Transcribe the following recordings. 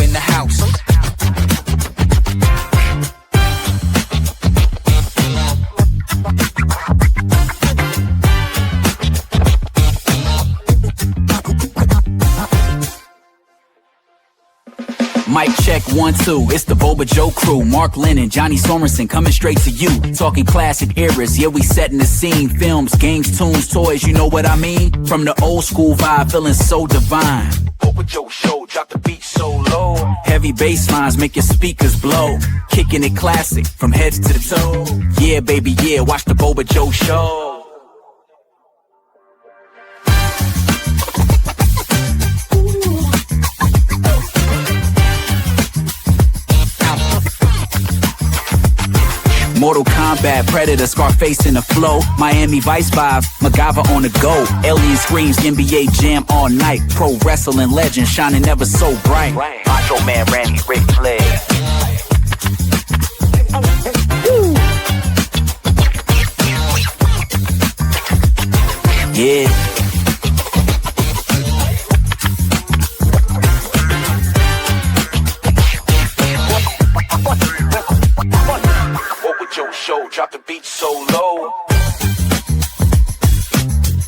in the house. Mic check 1 2, it's the Boba Joe crew. Mark Lennon, Johnny Sorensen coming straight to you. Talking classic eras, yeah we setting the scene. Films, games, tunes, toys, you know what I mean. From the old school vibe, feeling so divine. Boba Joe show, drop the beat so low. Heavy bass lines make your speakers blow. Kicking it classic, from heads to the toe. Yeah baby yeah, watch the Boba Joe show. Mortal Kombat, Predator, Scarface in the flow. Miami Vice vibe, MacGyver on the go. Alien screams, NBA Jam all night. Pro wrestling legend, shining ever so bright. Macho Man Randy, Ric Flair. Yeah. Show, drop the beat so low.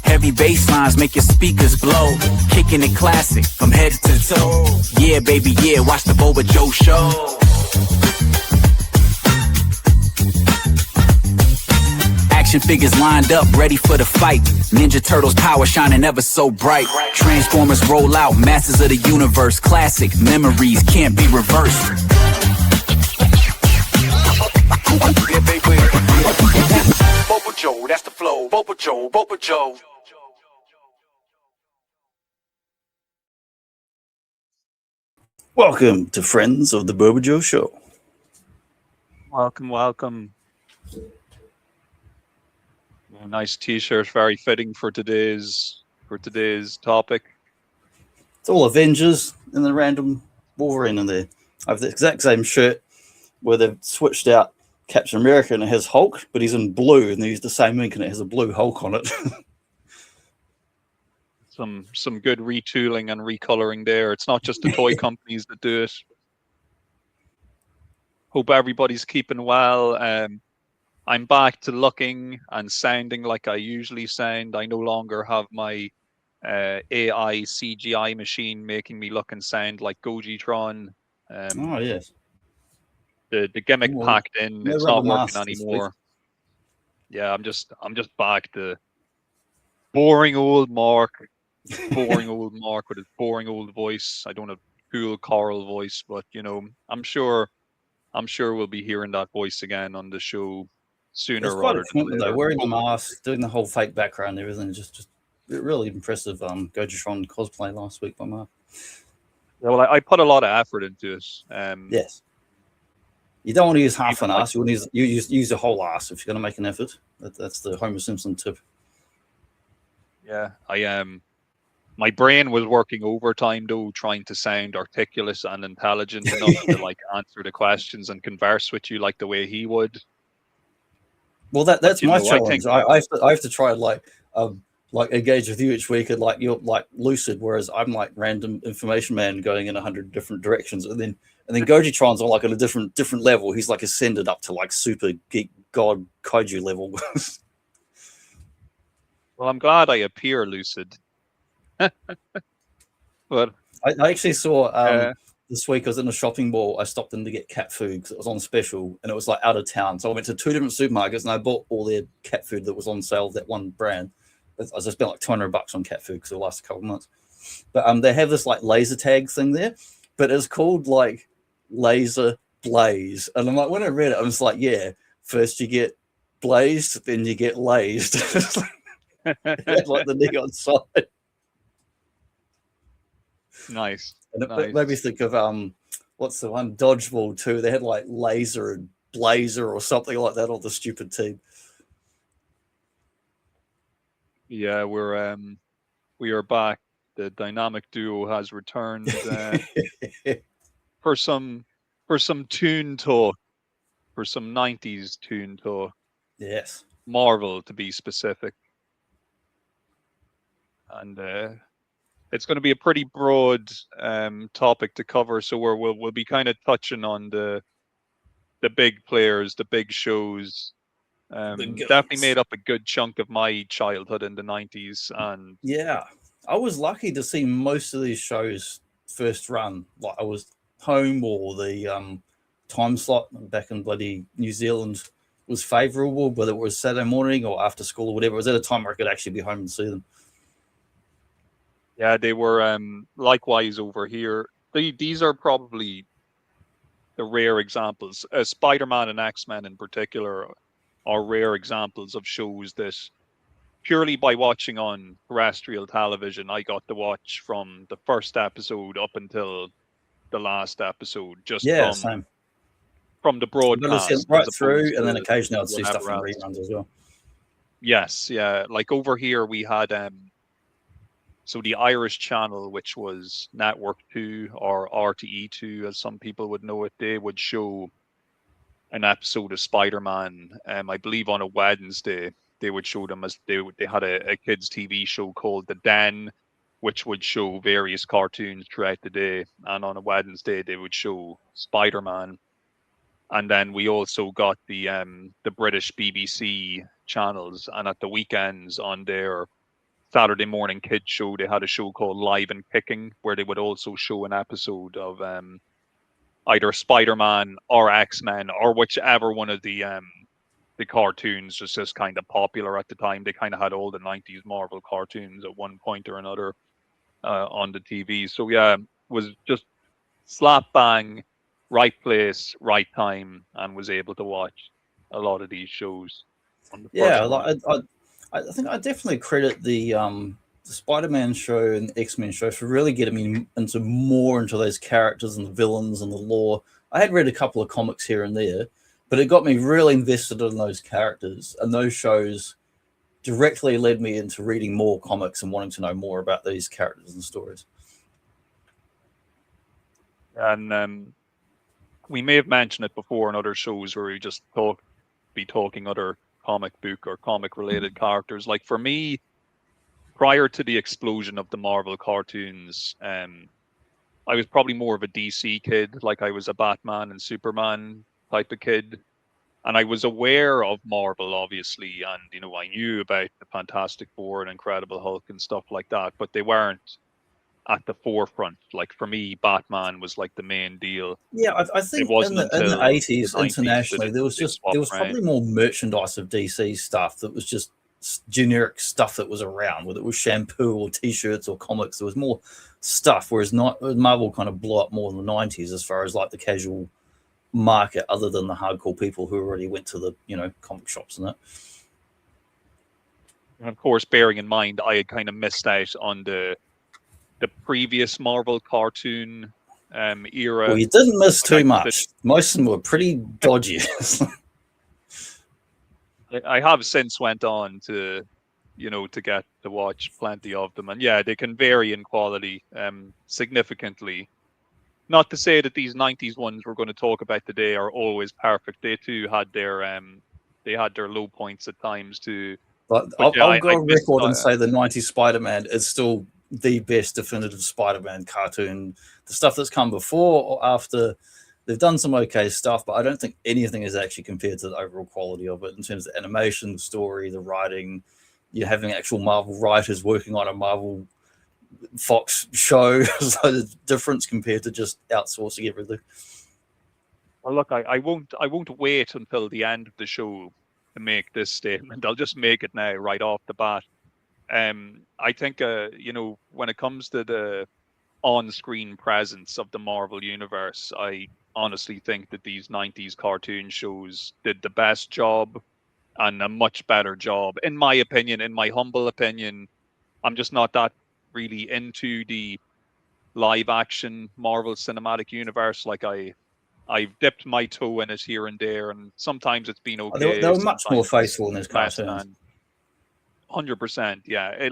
Heavy bass lines make your speakers blow. Kicking it classic, from head to toe. Yeah baby yeah, watch the Boba Joe show. Action figures lined up, ready for the fight. Ninja Turtles power shining ever so bright. Transformers roll out, masters of the universe. Classic memories can't be reversed. Yeah, baby. Boba Joe, that's the flow. Boba Joe, Boba Joe. Welcome to Friends of the Boba Joe Show. Welcome, welcome. A nice T-shirt, very fitting for today's topic. It's all Avengers and the random Wolverine in there. I have the exact same shirt where they've switched out Captain America and it has Hulk, but he's in blue and they use the same ink and it has a blue Hulk on it. Some good retooling and recoloring there. It's not just the toy companies that do it. Hope everybody's keeping well. I'm back to looking and sounding like I usually sound. I no longer have my AI CGI machine making me look and sound like Gojitron. Oh yes. The gimmick packed in, no it's not rubber working masks anymore. Yeah, I'm just back to boring old Mark with his boring old voice. I don't have cool KARL voice, but you know, I'm sure we'll be hearing that voice again on the show sooner rather than later. Though, wearing the mask, doing the whole fake background, everything, just really impressive. Gojitron cosplay last week by Mark. Yeah, well, I put a lot of effort into it. Yes. You don't want to use half an ass. You want to use a whole ass if you're going to make an effort. That's the Homer Simpson tip. Yeah, my brain was working overtime though, trying to sound articulate and intelligent enough to like answer the questions and converse with you like the way he would. Well, that's my challenge. I have to try like engage with you each week, and like you're like lucid, whereas I'm like random information man going in 100 different directions, and then Gojitron's on like at a different level. He's like ascended up to like super geek god kaiju level. Well, I'm glad I appear lucid. But I actually saw this week I was in a shopping mall. I stopped in to get cat food because it was on special and it was like out of town. So I went to 2 different supermarkets and I bought all their cat food that was on sale, that one brand. I just spent like $200 on cat food because it'll last a couple of months. But they have this like laser tag thing there, but it's called like Laser Blaze. And I'm like, when I read it, I was like, yeah, first you get blazed, then you get lazed. Like the neon side. Nice. And it made me think of what's the one, Dodgeball 2. They had like Laser and Blazer or something like that on the stupid team. Yeah, we are back. The dynamic duo has returned for some toon talk, for some 90s toon talk. Yes. Marvel to be specific. And it's going to be a pretty broad topic to cover. So we'll be kind of touching on the big players, the big shows. Definitely made up a good chunk of my childhood in the 90s. And yeah, I was lucky to see most of these shows first run. Like I was home, or the time slot back in bloody New Zealand was favourable, whether it was Saturday morning or after school or whatever. It was at a time where I could actually be home and see them. yeah, they were likewise over here. These are probably the rare examples. Spider-Man and X-Men in particular are rare examples of shows that purely by watching on terrestrial television, I got to watch from the first episode up until the last episode, just Same. from the broadcast right through, and then occasionally I'd see stuff from reruns as well. Yes, yeah. Like over here we had so the Irish channel, which was Network 2 or RTE2 as some people would know it, they would show an episode of Spider-Man. I believe on a Wednesday they would show them, as they had a kids TV show called The Den, which would show various cartoons throughout the day, and on a Wednesday they would show Spider-Man. And then we also got the British BBC channels, and at the weekends on their Saturday morning kids show, they had a show called Live and Kicking, where they would also show an episode of either Spider-Man or X-Men or whichever one of the cartoons was just kind of popular at the time. They kind of had all the 90s Marvel cartoons at one point or another on the TV. So yeah, was just slap bang, right place, right time, and was able to watch a lot of these shows. I think I definitely credit the Spider-Man show and the X-Men show for really getting me into those characters and the villains and the lore. I had read a couple of comics here and there, but it got me really invested in those characters, and those shows directly led me into reading more comics and wanting to know more about these characters and stories. And we may have mentioned it before in other shows where we just be talking other comic book or comic related characters. Like for me, prior to the explosion of the Marvel cartoons, I was probably more of a DC kid. Like I was a Batman and Superman type of kid, and I was aware of Marvel obviously, and I knew about the Fantastic Four and Incredible Hulk and stuff like that, but they weren't at the forefront. Like for me, Batman was like the main deal. Yeah, I think in the 80s, internationally, there was probably more merchandise of DC stuff that was just generic stuff that was around, whether it was shampoo or t-shirts or comics. There was more stuff, whereas Marvel kind of blew up more in the 90s as far as like the casual market, other than the hardcore people who already went to the comic shops and that. And of course, bearing in mind, I had kind of missed out on the previous Marvel cartoon era. Well, you didn't miss too much. Most of them were pretty dodgy. I have since went on to get to watch plenty of them, and yeah, they can vary in quality significantly. Not to say that these 90s ones we're going to talk about today are always perfect. They too had their low points at times too. But I'll go on record and say the 90s Spider-Man is still the best definitive Spider-Man cartoon. The stuff that's come before or after, they've done some okay stuff, but I don't think anything is actually compared to the overall quality of it in terms of animation, the story, the writing. You're having actual Marvel writers working on a Marvel Fox show. So the difference compared to just outsourcing everything. Well, look, I won't wait until the end of the show to make this statement. I'll just make it now, right off the bat. I think, when it comes to the on-screen presence of the Marvel Universe, I honestly think that these 90s cartoon shows did the best job and a much better job, in my opinion, in my humble opinion. I'm just not that really into the live-action Marvel Cinematic Universe. Like I've dipped my toe in it here and there, and sometimes it's been okay. They were much more faithful in this cartoon. 100%, yeah.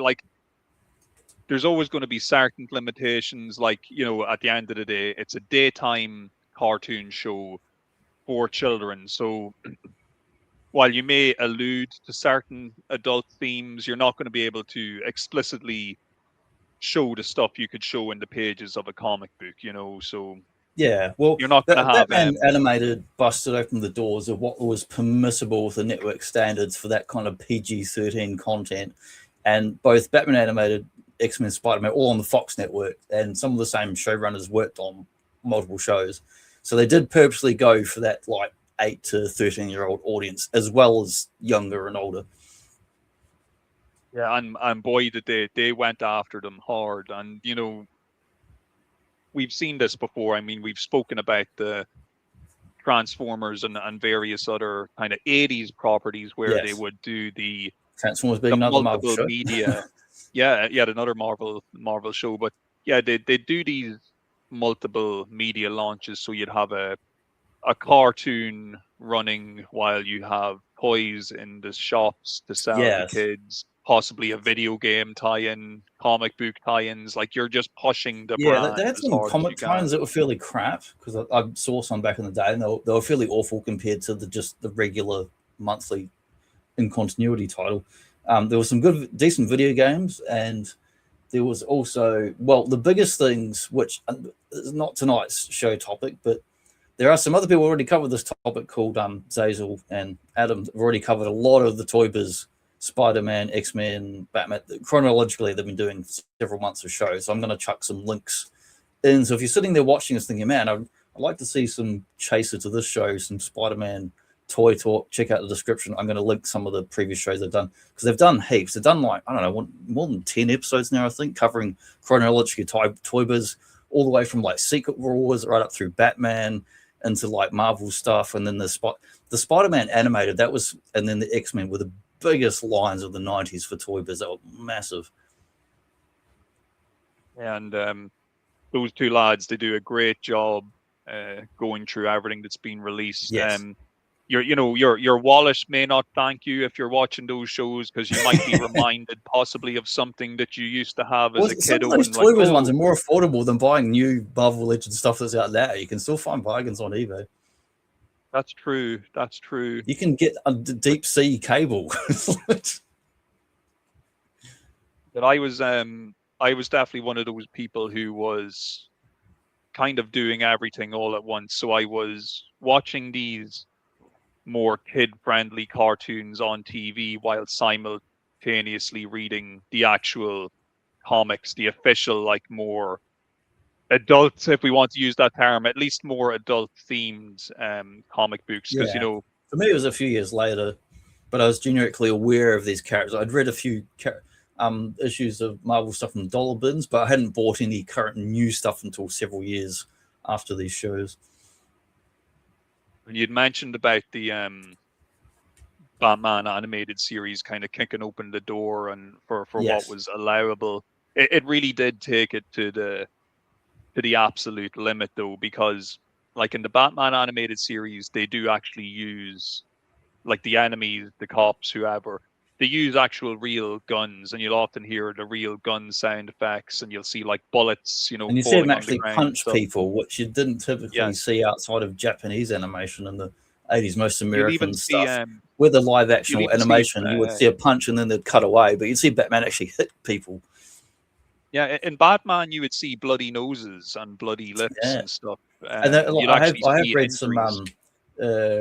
There's always going to be certain limitations. Like, at the end of the day, it's a daytime cartoon show for children. So while you may allude to certain adult themes, you're not going to be able to explicitly show the stuff you could show in the pages of a comic book, you know. So yeah, well, you're not going to have Batman Animated busted open the doors of what was permissible with the network standards for that kind of PG-13 content, and both Batman Animated, X-Men, Spider-Man, all on the Fox network, and some of the same showrunners worked on multiple shows, so they did purposely go for that like 8 to 13-year-old audience as well as younger and older. Yeah, and boy, did they went after them hard. And you know, we've seen this before. I mean, we've spoken about the Transformers and various other kind of 80s properties where they would do the Transformers being another Marvel show. media. yeah, another Marvel show. But yeah, they do these multiple media launches, so you'd have a cartoon running while you have toys in the shops to sell to kids, possibly a video game tie-in, comic book tie-ins. Like, you're just pushing the brand. They had some comic tie-ins that were fairly crap, because I saw some back in the day, and they were fairly awful compared to the regular monthly in continuity title. There were some decent video games, and there was also, well, the biggest things, which is not tonight's show topic, but there are some other people who already covered this topic, called Zazel and Adam have already covered a lot of the Toy Biz, Spider-Man, X-Men, Batman. Chronologically, they've been doing several months of shows, so I'm going to chuck some links in. So if you're sitting there watching this thinking, man, I'd like to see some chaser to this show, some Spider-Man toy talk, check out the description. I'm going to link some of the previous shows they've done, because they've done heaps. They've done, like, I don't know, more than 10 episodes now, I think, covering chronologically Toy Biz, all the way from like Secret Wars right up through Batman into like Marvel stuff, and then the Spider-Man animated, that was, and then the X-Men were the biggest lines of the 90s for Toy Biz. That were massive. And those two lads, they do a great job going through everything that's been released. Yes. Your wallet may not thank you if you're watching those shows, because you might be reminded possibly of something that you used to have as a kid. Some of those Toy Biz ones are more affordable than buying new Marvel Legends stuff that's out there. You can still find bargains on eBay. That's true. You can get a deep sea cable. But I was definitely one of those people who was kind of doing everything all at once. So I was watching these more kid-friendly cartoons on TV while simultaneously reading the actual comics, the official, like, more adult, if we want to use that term, at least more adult-themed comic books. Because, for me, it was a few years later, but I was generically aware of these characters. I'd read a few issues of Marvel stuff in dollar bins, but I hadn't bought any current new stuff until several years after these shows. And you'd mentioned about the Batman animated series kind of kicking open the door and for what was allowable. It really did take it to the absolute limit, though, because like in the Batman animated series, they do actually use, like, the enemies, the cops, whoever, they use actual real guns, and you'll often hear the real gun sound effects, and you'll see like bullets, and you see them actually punch people, which you didn't typically see outside of Japanese animation in the 80s, most American stuff. With the live action animation, you would see a punch and then they'd cut away, but you'd see Batman actually hit people. Yeah, in Batman, you would see bloody noses and bloody lips and stuff. And I have read some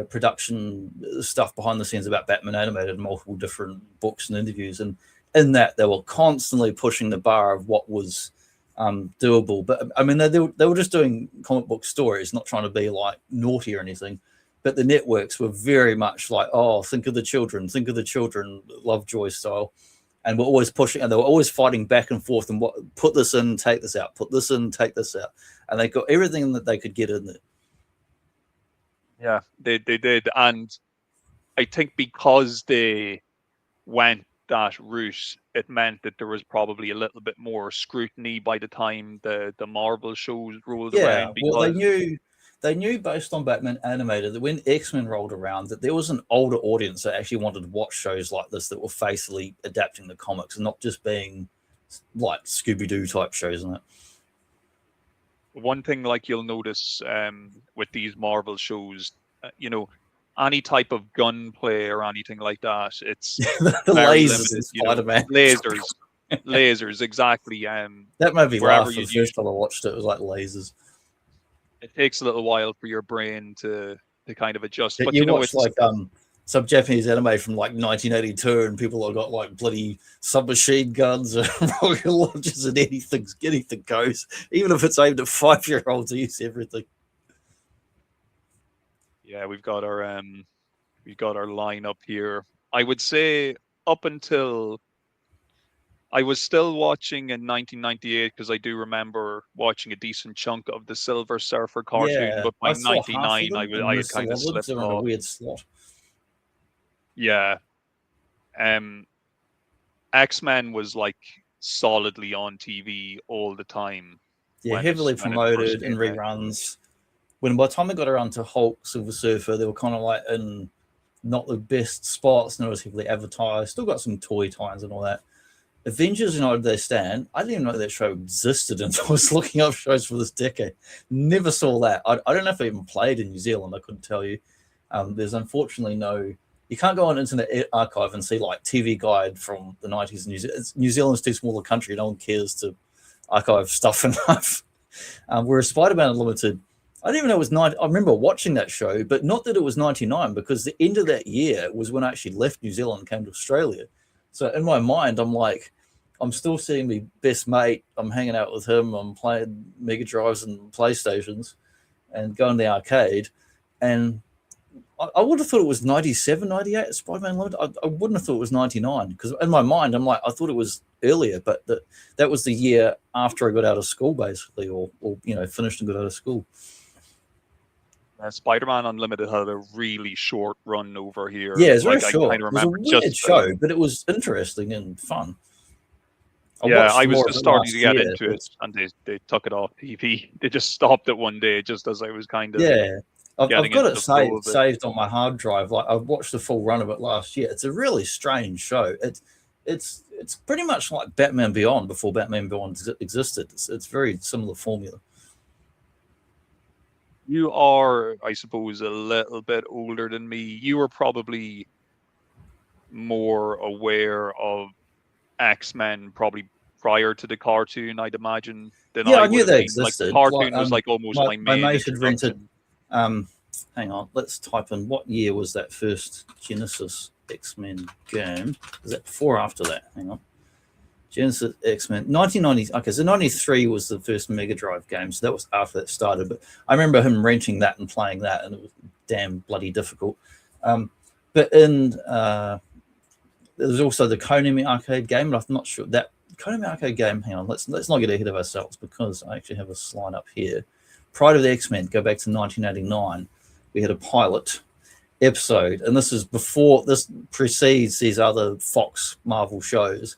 production stuff behind the scenes about Batman animated, multiple different books and interviews, and in that they were constantly pushing the bar of what was doable. But I mean, they were just doing comic book stories, not trying to be like naughty or anything. But the networks were very much like, oh, think of the children, Lovejoy style, and we're always pushing, and they were always fighting back and forth, and put this in, take this out, put this in, take this out, and they got everything that they could get in there. Yeah, they did. And I think because they went that route, it meant that there was probably a little bit more scrutiny by the time the Marvel shows rolled around. Because they knew based on Batman animated that when X-Men rolled around that there was an older audience that actually wanted to watch shows like this that were faithfully adapting the comics and not just being like Scooby-Doo type shows and that. One thing, like, you'll notice with these Marvel shows, any type of gunplay or anything like that, it's the lasers in Spider-Man. Lasers. lasers, exactly. That made me wherever laugh. you The first time I watched it, it was like lasers. it takes a little while for your brain to kind of adjust. But You you know, watch it's like some Japanese anime from like 1982, and people have got like bloody submachine guns and rocket launchers, and anything goes. Even if it's aimed at 5-year-olds, they use everything. yeah, we've got our lineup here. I would say up until I was still watching in 1998 because I do remember watching a decent chunk of the Silver Surfer cartoon. Yeah, But by I saw half of '99, them, I and had missed a kind lot of of them. slipped They're in a off. weird slot. Yeah, X-Men was like solidly on TV all the time. Yeah, heavily when it first promoted in came out. reruns. When by the time I got around to Hulk, Silver Surfer, they were kind of like in not the best spots, not as heavily advertised. Still got some toy tie-ins and all that. Avengers United They Stand. I didn't even know that show existed until I was looking up shows for this decade. Never saw that. I don't know if it even played in New Zealand. I couldn't tell you. There's unfortunately no. You can't go on Internet Archive and see like TV Guide from the 90s in New Zealand. New Zealand's too small a country. No one cares to archive stuff enough. Whereas Spider-Man Unlimited, I didn't even know it was 90. I remember watching that show, but not that it was 99, because the end of that year was when I actually left New Zealand and came to Australia. So in my mind, I'm like, I'm still seeing my best mate. I'm hanging out with him. I'm playing Mega Drives and PlayStations and going to the arcade. And I would have thought it was 97, 98, Spider-Man Limited. I wouldn't have thought it was 99, because in my mind, I'm like, I thought it was earlier, but that was the year after I got out of school, basically, or finished and got out of school. Spider-Man Unlimited had a really short run over here. Yeah, it's very short. It was a weird show, but it was interesting and fun. I was just starting to get into it, and they took it off TV. They just stopped it one day, just as I was kind of I've got it saved on my hard drive. Like, I've watched the full run of it last year. It's a really strange show. It's pretty much like Batman Beyond before Batman Beyond existed. It's very similar formula. You are, I suppose, a little bit older than me. You were probably more aware of X-Men probably prior to the cartoon, I'd imagine. I knew they existed. Like, the cartoon was like almost my mate had rented. Hang on, let's type in what year was that first Genesis X-Men game? Is that before or after that? Hang on. Genesis X-Men 1990. Okay, so 93 was the first Mega Drive game, so that was after that started. But I remember him renting that and playing that, and it was damn bloody difficult. But in there's also the Konami arcade game, but I'm not sure that Konami arcade game. Hang on, let's not get ahead of ourselves, because I actually have a slide up here. Prior to the X-Men, go back to 1989. We had a pilot episode, and this precedes these other Fox Marvel shows.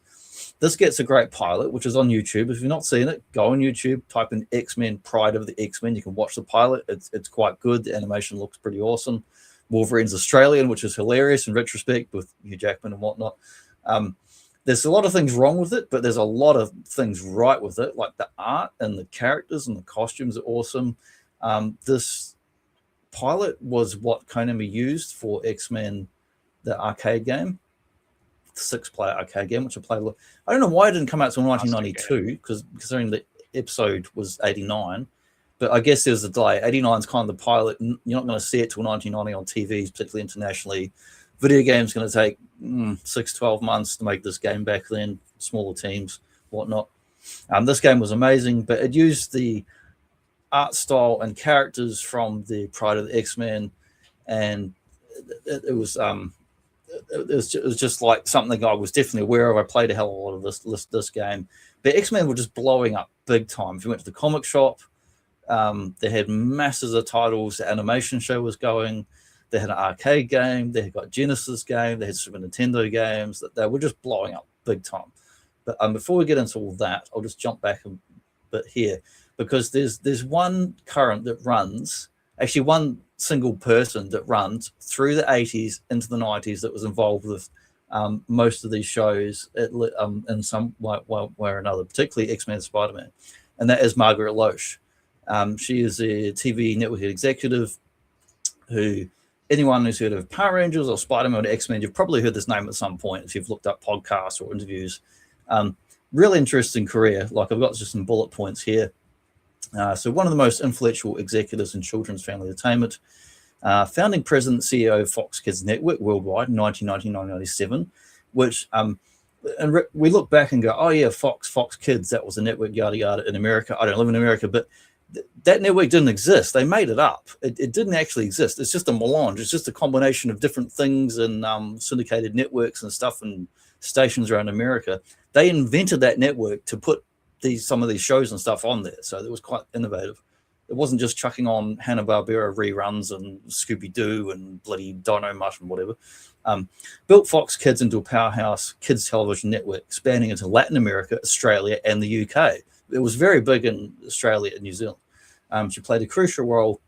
This gets a great pilot, which is on YouTube. If you've not seen it, go on YouTube, type in X-Men Pride of the X-Men. You can watch the pilot. It's quite good. The animation looks pretty awesome. Wolverine's Australian, which is hilarious in retrospect with Hugh Jackman and whatnot. There's a lot of things wrong with it, but there's a lot of things right with it. Like the art and the characters and the costumes are awesome. This pilot was what Konami used for X-Men, the arcade game. 6-player arcade game, which I played. I don't know why it didn't come out until 1992, because considering the episode was 89, but I guess there's a delay. 89 is kind of the pilot, and you're not going to see it till 1990 on TVs, particularly internationally. Video games going to take 6-12 months to make this game back then, smaller teams, whatnot. This game was amazing, but it used the art style and characters from the Pride of the X-Men, and it was just like something I was definitely aware of. I played a hell of a lot of this game. But X-Men were just blowing up big time. If you went to the comic shop, they had masses of titles. The animation show was going. They had an arcade game. They had got Genesis game. They had Super Nintendo games. They were just blowing up big time. But before we get into all that, I'll just jump back a bit here, because there's one current that runs, actually one single person that runs through the 80s into the 90s that was involved with most of these shows in some way or another, particularly X-Men and Spider-Man, and that is Margaret Loesch. She is a TV network executive who, anyone who's heard of Power Rangers or Spider-Man or X-Men, you've probably heard this name at some point if you've looked up podcasts or interviews. really interesting career. Like I've got just some bullet points here. So one of the most influential executives in children's family entertainment, founding president, CEO of Fox Kids Network worldwide in 1997, which and we look back and go, oh yeah, Fox Kids, that was a network, yada yada, in America. I don't live in America, but that network didn't exist. They made it up. It didn't actually exist. It's just a melange. It's just a combination of different things and syndicated networks and stuff and stations around America. They invented that network to put some of these shows and stuff on there. So it was quite innovative. It wasn't just chucking on Hanna-Barbera reruns and Scooby-Doo and bloody Dino Mush and whatever. Built Fox Kids into a powerhouse kids television network, expanding into Latin America, Australia, and the UK. It was very big in Australia and New Zealand. She played a crucial role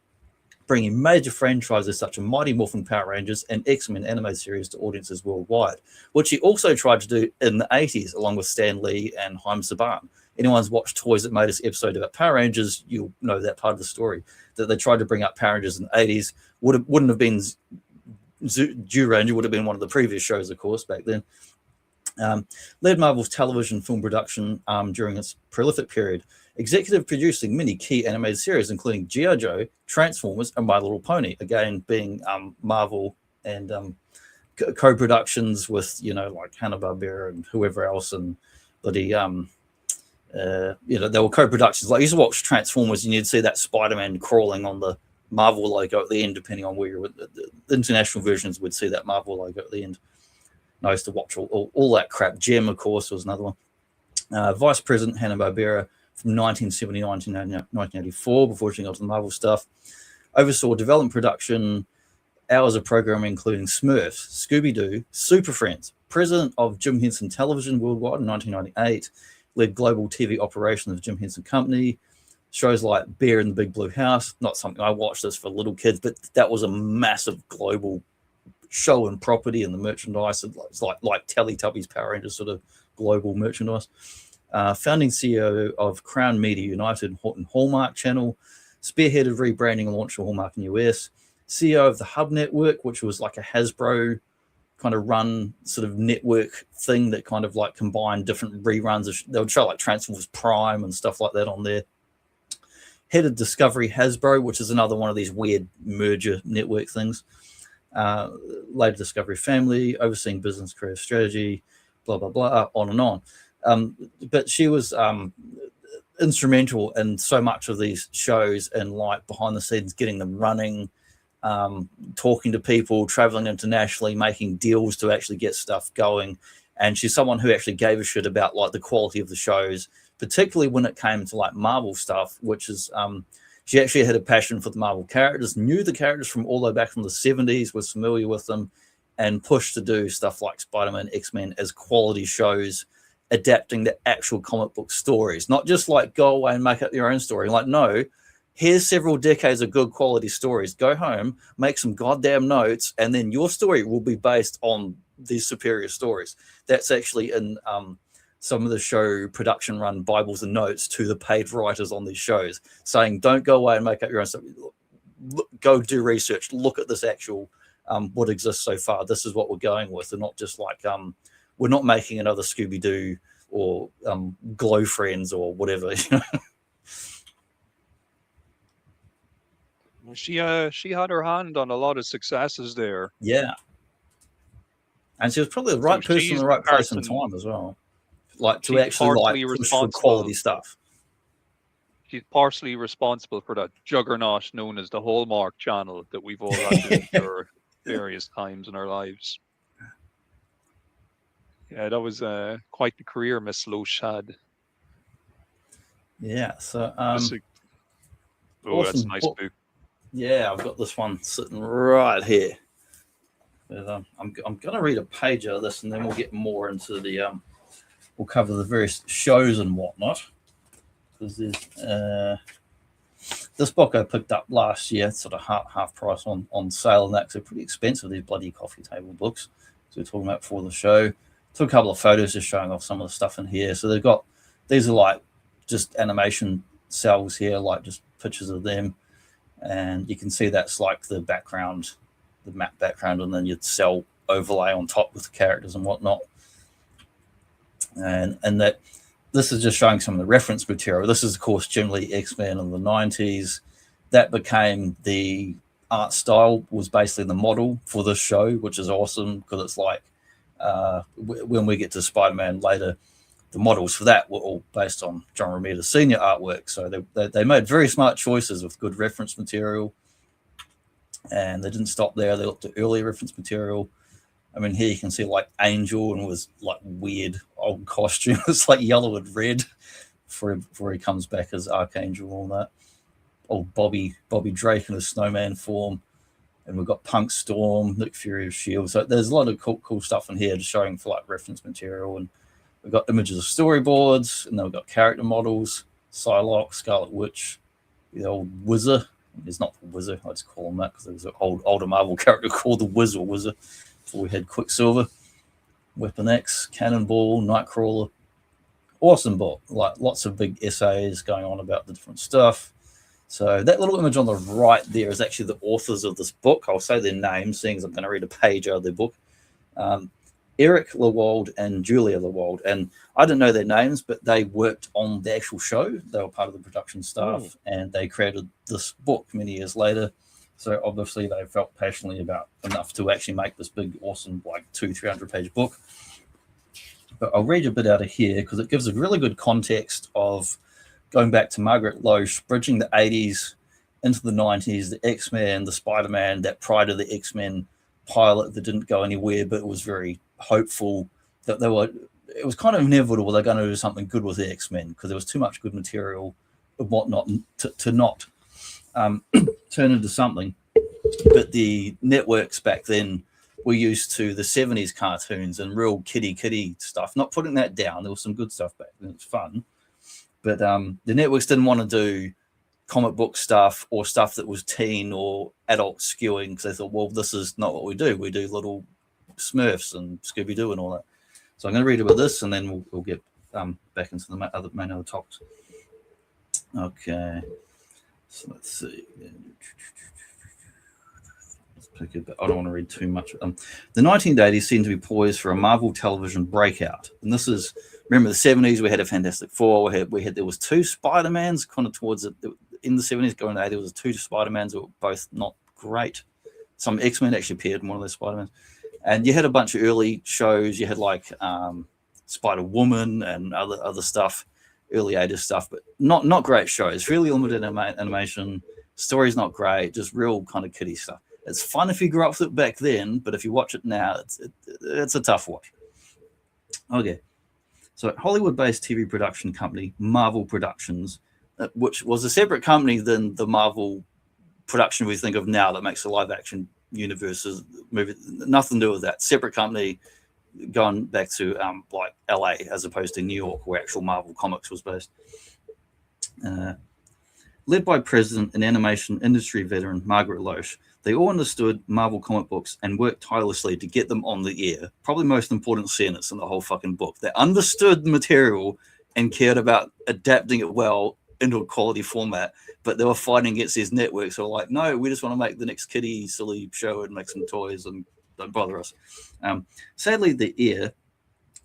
bringing major franchises such as Mighty Morphin Power Rangers and X-Men animated series to audiences worldwide, which she also tried to do in the 80s, along with Stan Lee and Haim Saban. Anyone's watched Toys That Made Us episode about Power Rangers, you'll know that part of the story, that they tried to bring up Power Rangers in the 80s. Wouldn't have been Jew Ranger, would have been one of the previous shows, of course, back then. Led Marvel's television film production during its prolific period, executive producing many key animated series, including G.I. Joe, Transformers, and My Little Pony, again being Marvel and co-productions with, like Hanna-Barbera and whoever else, and bloody, there were co-productions. Like, you used to watch Transformers and you'd see that Spider-Man crawling on the Marvel logo at the end, depending on where you're with. The international versions would see that Marvel logo at the end. And I used to watch all that crap. Gem, of course, was another one. Vice President Hanna-Barbera from 1979 to 1984, before she got to the Marvel stuff. Oversaw development production, hours of programming, including Smurfs, Scooby-Doo, Super Friends. President of Jim Henson Television Worldwide in 1998. Led global TV operations of Jim Henson Company. Shows like Bear in the Big Blue House. Not something I watched this for little kids, but that was a massive global show and property, and the merchandise. It's like Teletubbies, Power Rangers, sort of global merchandise. Founding CEO of Crown Media United and Hallmark Channel. Spearheaded rebranding and launch of Hallmark in the US. CEO of the Hub Network, which was like a Hasbro kind of run sort of network thing that kind of like combined different reruns. They would show like Transformers Prime and stuff like that on there. Headed Discovery Hasbro, which is another one of these weird merger network things. Later Discovery Family, overseeing business, creative strategy, blah, blah, blah, on and on. But she was instrumental in so much of these shows, and like behind the scenes, getting them running, talking to people, traveling internationally, making deals to actually get stuff going. And she's someone who actually gave a shit about like the quality of the shows, particularly when it came to like Marvel stuff, which is she actually had a passion for the Marvel characters, knew the characters from all the way back from the 70s, was familiar with them, and pushed to do stuff like Spider-Man, X-Men as quality shows, adapting the actual comic book stories, not just like go away and make up your own story. Like, no, here's several decades of good quality stories. Go home, make some goddamn notes, and then your story will be based on these superior stories. That's actually in some of the show production run Bibles and notes to the paid writers on these shows, saying, don't go away and make up your own stuff. Go do research. Look at this actual what exists so far. This is what we're going with, and not just like we're not making another Scooby-Doo or Glow Friends or whatever. Well, she had her hand on a lot of successes there. Yeah, and she was probably the right person in the right place and time as well. Like to actually like push for quality stuff. She's partially responsible for that juggernaut known as the Hallmark Channel that we've all had to endure various times in our lives. Yeah, that was quite the career Miss LOESCH had. Yeah, so awesome. That's a nice book. Yeah, I've got this one sitting right here. But, I'm going to read a page out of this, and then we'll get more into the we'll cover the various shows and whatnot. Because there's this book I picked up last year, sort of half price on sale, and that's pretty expensive, these bloody coffee table books. So we're talking about before the show. Took a couple of photos just showing off some of the stuff in here. So they've got, these are like just animation cells here, like just pictures of them. And you can see that's like the background, the map background, and then your cell overlay on top with the characters and whatnot. And that this is just showing some of the reference material. This is, of course, generally X-Men in the 90s. That became the art style, was basically the model for this show, which is awesome because it's like when we get to Spider-Man later, the models for that were all based on John Romita's senior artwork. So they made very smart choices with good reference material. And they didn't stop there. They looked at early reference material. I mean, here you can see like Angel and was like weird old costume. It's like yellow and red before he comes back as Archangel and all that. Old Bobby Drake in a snowman form. And we've got Punk Storm, Nick Fury of S.H.I.E.L.D. So there's a lot of cool stuff in here just showing for like reference material. And we've got images of storyboards, and then we've got character models, Psylocke, Scarlet Witch, the old Wizard. It's not the Wizard, I just call him that because there was an older Marvel character called the Wizard before we had Quicksilver. Weapon X, Cannonball, Nightcrawler. Awesome book. Like lots of big essays going on about the different stuff. So that little image on the right there is actually the authors of this book. I'll say their names, seeing as I'm going to read a page out of their book. Eric Lewald and Julia Lewald. And I didn't know their names, but they worked on the actual show. They were part of the production staff, and they created this book many years later. So obviously they felt passionately about enough to actually make this big, awesome, like 300-page book. But I'll read a bit out of here because it gives a really good context of going back to Margaret Loesch, bridging the 80s into the 90s, the X-Men, the Spider-Man, that prior to the X-Men pilot that didn't go anywhere, but it was very hopeful that it was kind of inevitable they're going to do something good with the X-Men because there was too much good material and whatnot to not turn into something. But the networks back then were used to the 70s cartoons and real kiddie stuff. Not putting that down. There was some good stuff back then. It was fun. But the networks didn't want to do comic book stuff or stuff that was teen or adult skewing because they thought, well, this is not what we do. We do little Smurfs and Scooby-Doo and all that. So I'm going to read about this and then we'll get back into the main other topics. Okay. So let's see. Let's pick it, but I don't want to read too much. The 1980s seemed to be poised for a Marvel television breakout. And this is, remember the 70s, we had a Fantastic Four. There was two Spider-Mans kind of towards it. In the 70s going to 80s, there was two Spider-Mans that were both not great. Some X-Men actually appeared in one of those Spider-Mans. And you had a bunch of early shows. You had like Spider-Woman and other stuff, early 80s stuff, but not great shows. Really limited animation. Story's not great, just real kind of kiddie stuff. It's fun if you grew up with it back then, but if you watch it now, it's a tough watch. Okay. So Hollywood-based TV production company, Marvel Productions, which was a separate company than the Marvel production we think of now that makes the live-action universes movie. Nothing to do with that. Separate company going back to like LA as opposed to New York where actual Marvel Comics was based. Led by president and animation industry veteran Margaret Loesch, they all understood Marvel comic books and worked tirelessly to get them on the air. Probably the most important sentence in the whole fucking book. They understood the material and cared about adapting it well into a quality format, but they were fighting against these networks who were like, no, we just want to make the next kiddie silly show and make some toys and don't bother us. Sadly, the air,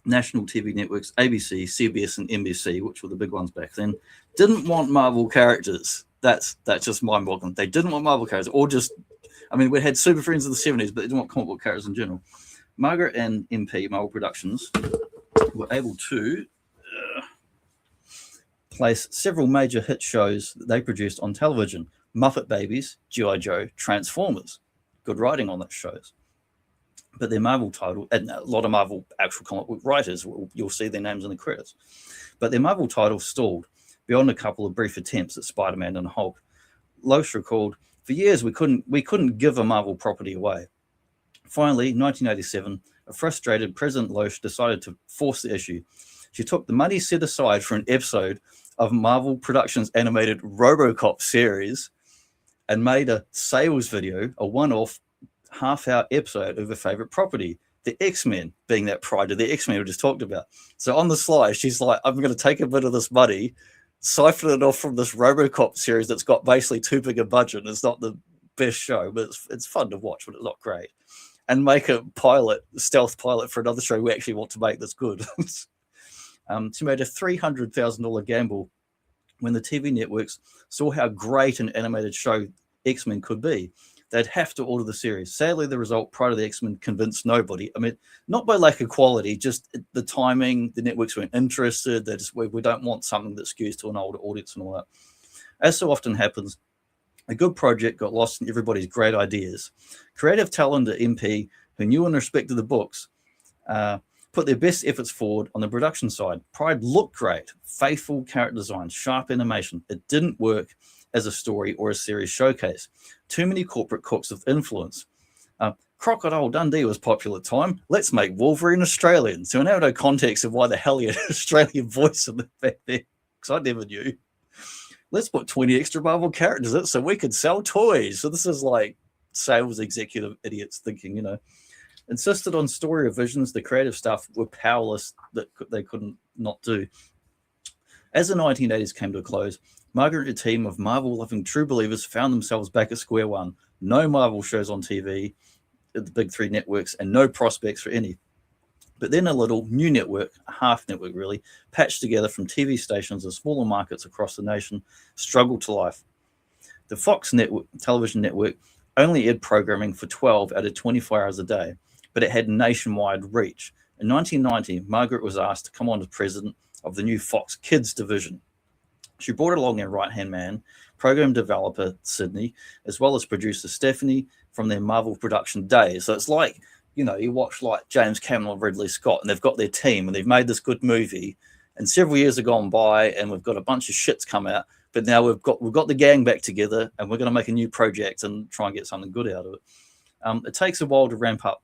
national TV networks, ABC, CBS, and NBC, which were the big ones back then, didn't want Marvel characters. That's just mind-boggling. They didn't want Marvel characters, or just, I mean, we had Super Friends in the 70s, but they didn't want comic book characters in general. Margaret and MP, Marvel Productions, were able to place several major hit shows that they produced on television. Muppet Babies, G.I. Joe, Transformers. Good writing on those shows. But their Marvel title, and a lot of Marvel actual comic book writers, you'll see their names in the credits. But their Marvel title stalled beyond a couple of brief attempts at Spider-Man and Hulk. Loesch recalled, for years we couldn't give a Marvel property away. Finally, 1987, a frustrated President Loesch decided to force the issue. She took the money set aside for an episode of Marvel Productions animated ROBOCOP series and made a sales video, a one-off half-hour episode of her favorite property, the X-Men, being that pride of the X-Men we just talked about. So on the slide, she's like, I'm going to take a bit of this money, siphon it off from this ROBOCOP series that's got basically too big a budget. It's not the best show, but it's fun to watch, but it's not great. And make a stealth pilot for another show we actually want to make that's good. She made a $300,000 gamble when the TV networks saw how great an animated show X-Men could be. They'd have to order the series. Sadly, the result prior to the X-Men convinced nobody. I mean, not by lack of quality, just the timing. The networks weren't interested. They just, we don't want something that skews to an older audience and all that. As so often happens, a good project got lost in everybody's great ideas. Creative talent at MP, who knew and respected the books, put their best efforts forward on the production side. Pride looked great, faithful character design, sharp animation. It didn't work as a story or a series showcase. Too many corporate cooks with influence. Crocodile Dundee was popular at the time. Let's make Wolverine Australian. So I now know context of why the hell he had an Australian voice in the back there, because I never knew. Let's put 20 extra Marvel characters in it so we could sell toys. So this is like sales executive idiots thinking, you know. Insisted on story revisions. The creative staff were powerless, that they couldn't not do. As the 1980s came to a close, Margaret and a team of Marvel-loving true believers found themselves back at square one. No Marvel shows on TV at the big three networks and no prospects for any. But then a little new network, a half network really, patched together from TV stations of smaller markets across the nation, struggled to life. The Fox network, television network only aired programming for 12 out of 24 hours a day, but it had nationwide reach. In 1990, Margaret was asked to come on as president of the new Fox Kids division. She brought along her right-hand man, program developer Sydney, as well as producer Stephanie from their Marvel production days. So it's like, you know, you watch like James Cameron or Ridley Scott, and they've got their team, and they've made this good movie, and several years have gone by, and we've got a bunch of shits come out, but now we've got the gang back together, and we're going to make a new project and try and get something good out of it. It takes a while to ramp up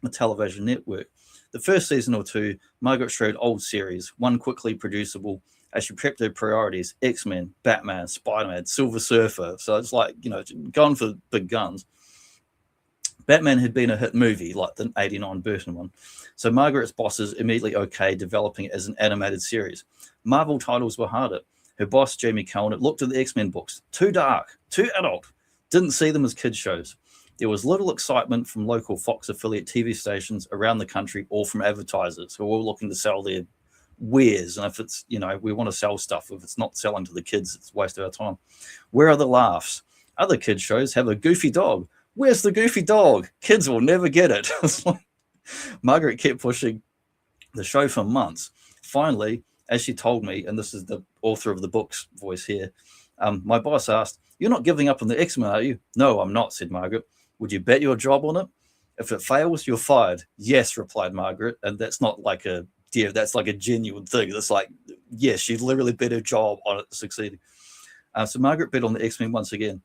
a television network. The first season or two, Margaret showed old series, one quickly producible, as she prepped her priorities: X-Men, Batman, Spider-Man, Silver Surfer. So it's like, you know, gone for big guns. Batman had been a hit movie, like the 89 Burton one. So Margaret's bosses immediately okayed developing it as an animated series. Marvel titles were harder. Her boss, Jamie Kellner, looked at the X-Men books. Too dark, too adult. Didn't see them as kids' shows. There was little excitement from local Fox affiliate TV stations around the country or from advertisers who were all looking to sell their wares. And if it's, you know, we want to sell stuff. If it's not selling to the kids, it's a waste of our time. Where are the laughs? Other kids' shows have a goofy dog. Where's the goofy dog? Kids will never get it. Margaret kept pushing the show for months. Finally, as she told me, and this is the author of the book's voice here, my boss asked, "You're not giving up on the X-Men, are you?" "No, I'm not," said Margaret. "Would you bet your job on it?" "If it fails, you're fired." "Yes," replied Margaret. And that's not like a, yeah, that's like a genuine thing. That's like, yes, she literally bet her job on it succeeding. So Margaret bet on the X-Men once again,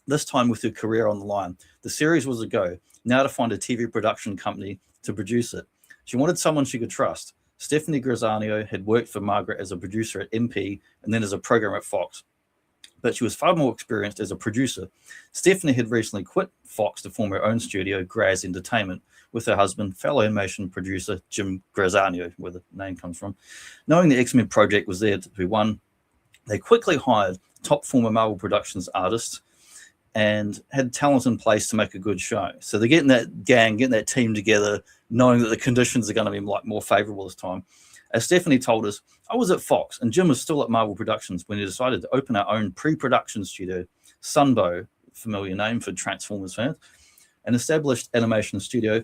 this time with her career on the line. The series was a go. Now to find a TV production company to produce it. She wanted someone she could trust. Stephanie Graziano had worked for Margaret as a producer at MP and then as a programmer at Fox, but she was far more experienced as a producer. Stephanie had recently quit Fox to form her own studio, Graz Entertainment, with her husband, fellow animation producer Jim Graziano, where the name comes from. Knowing the X-Men project was there to be won, they quickly hired top former Marvel Productions artists and had talent in place to make a good show. So they're getting that gang, getting that team together, knowing that the conditions are going to be like more favorable this time. As Stephanie told us, "I was at Fox and Jim was still at Marvel Productions when he decided to open our own pre-production studio, Sunbow," familiar name for Transformers fans, "an established animation studio,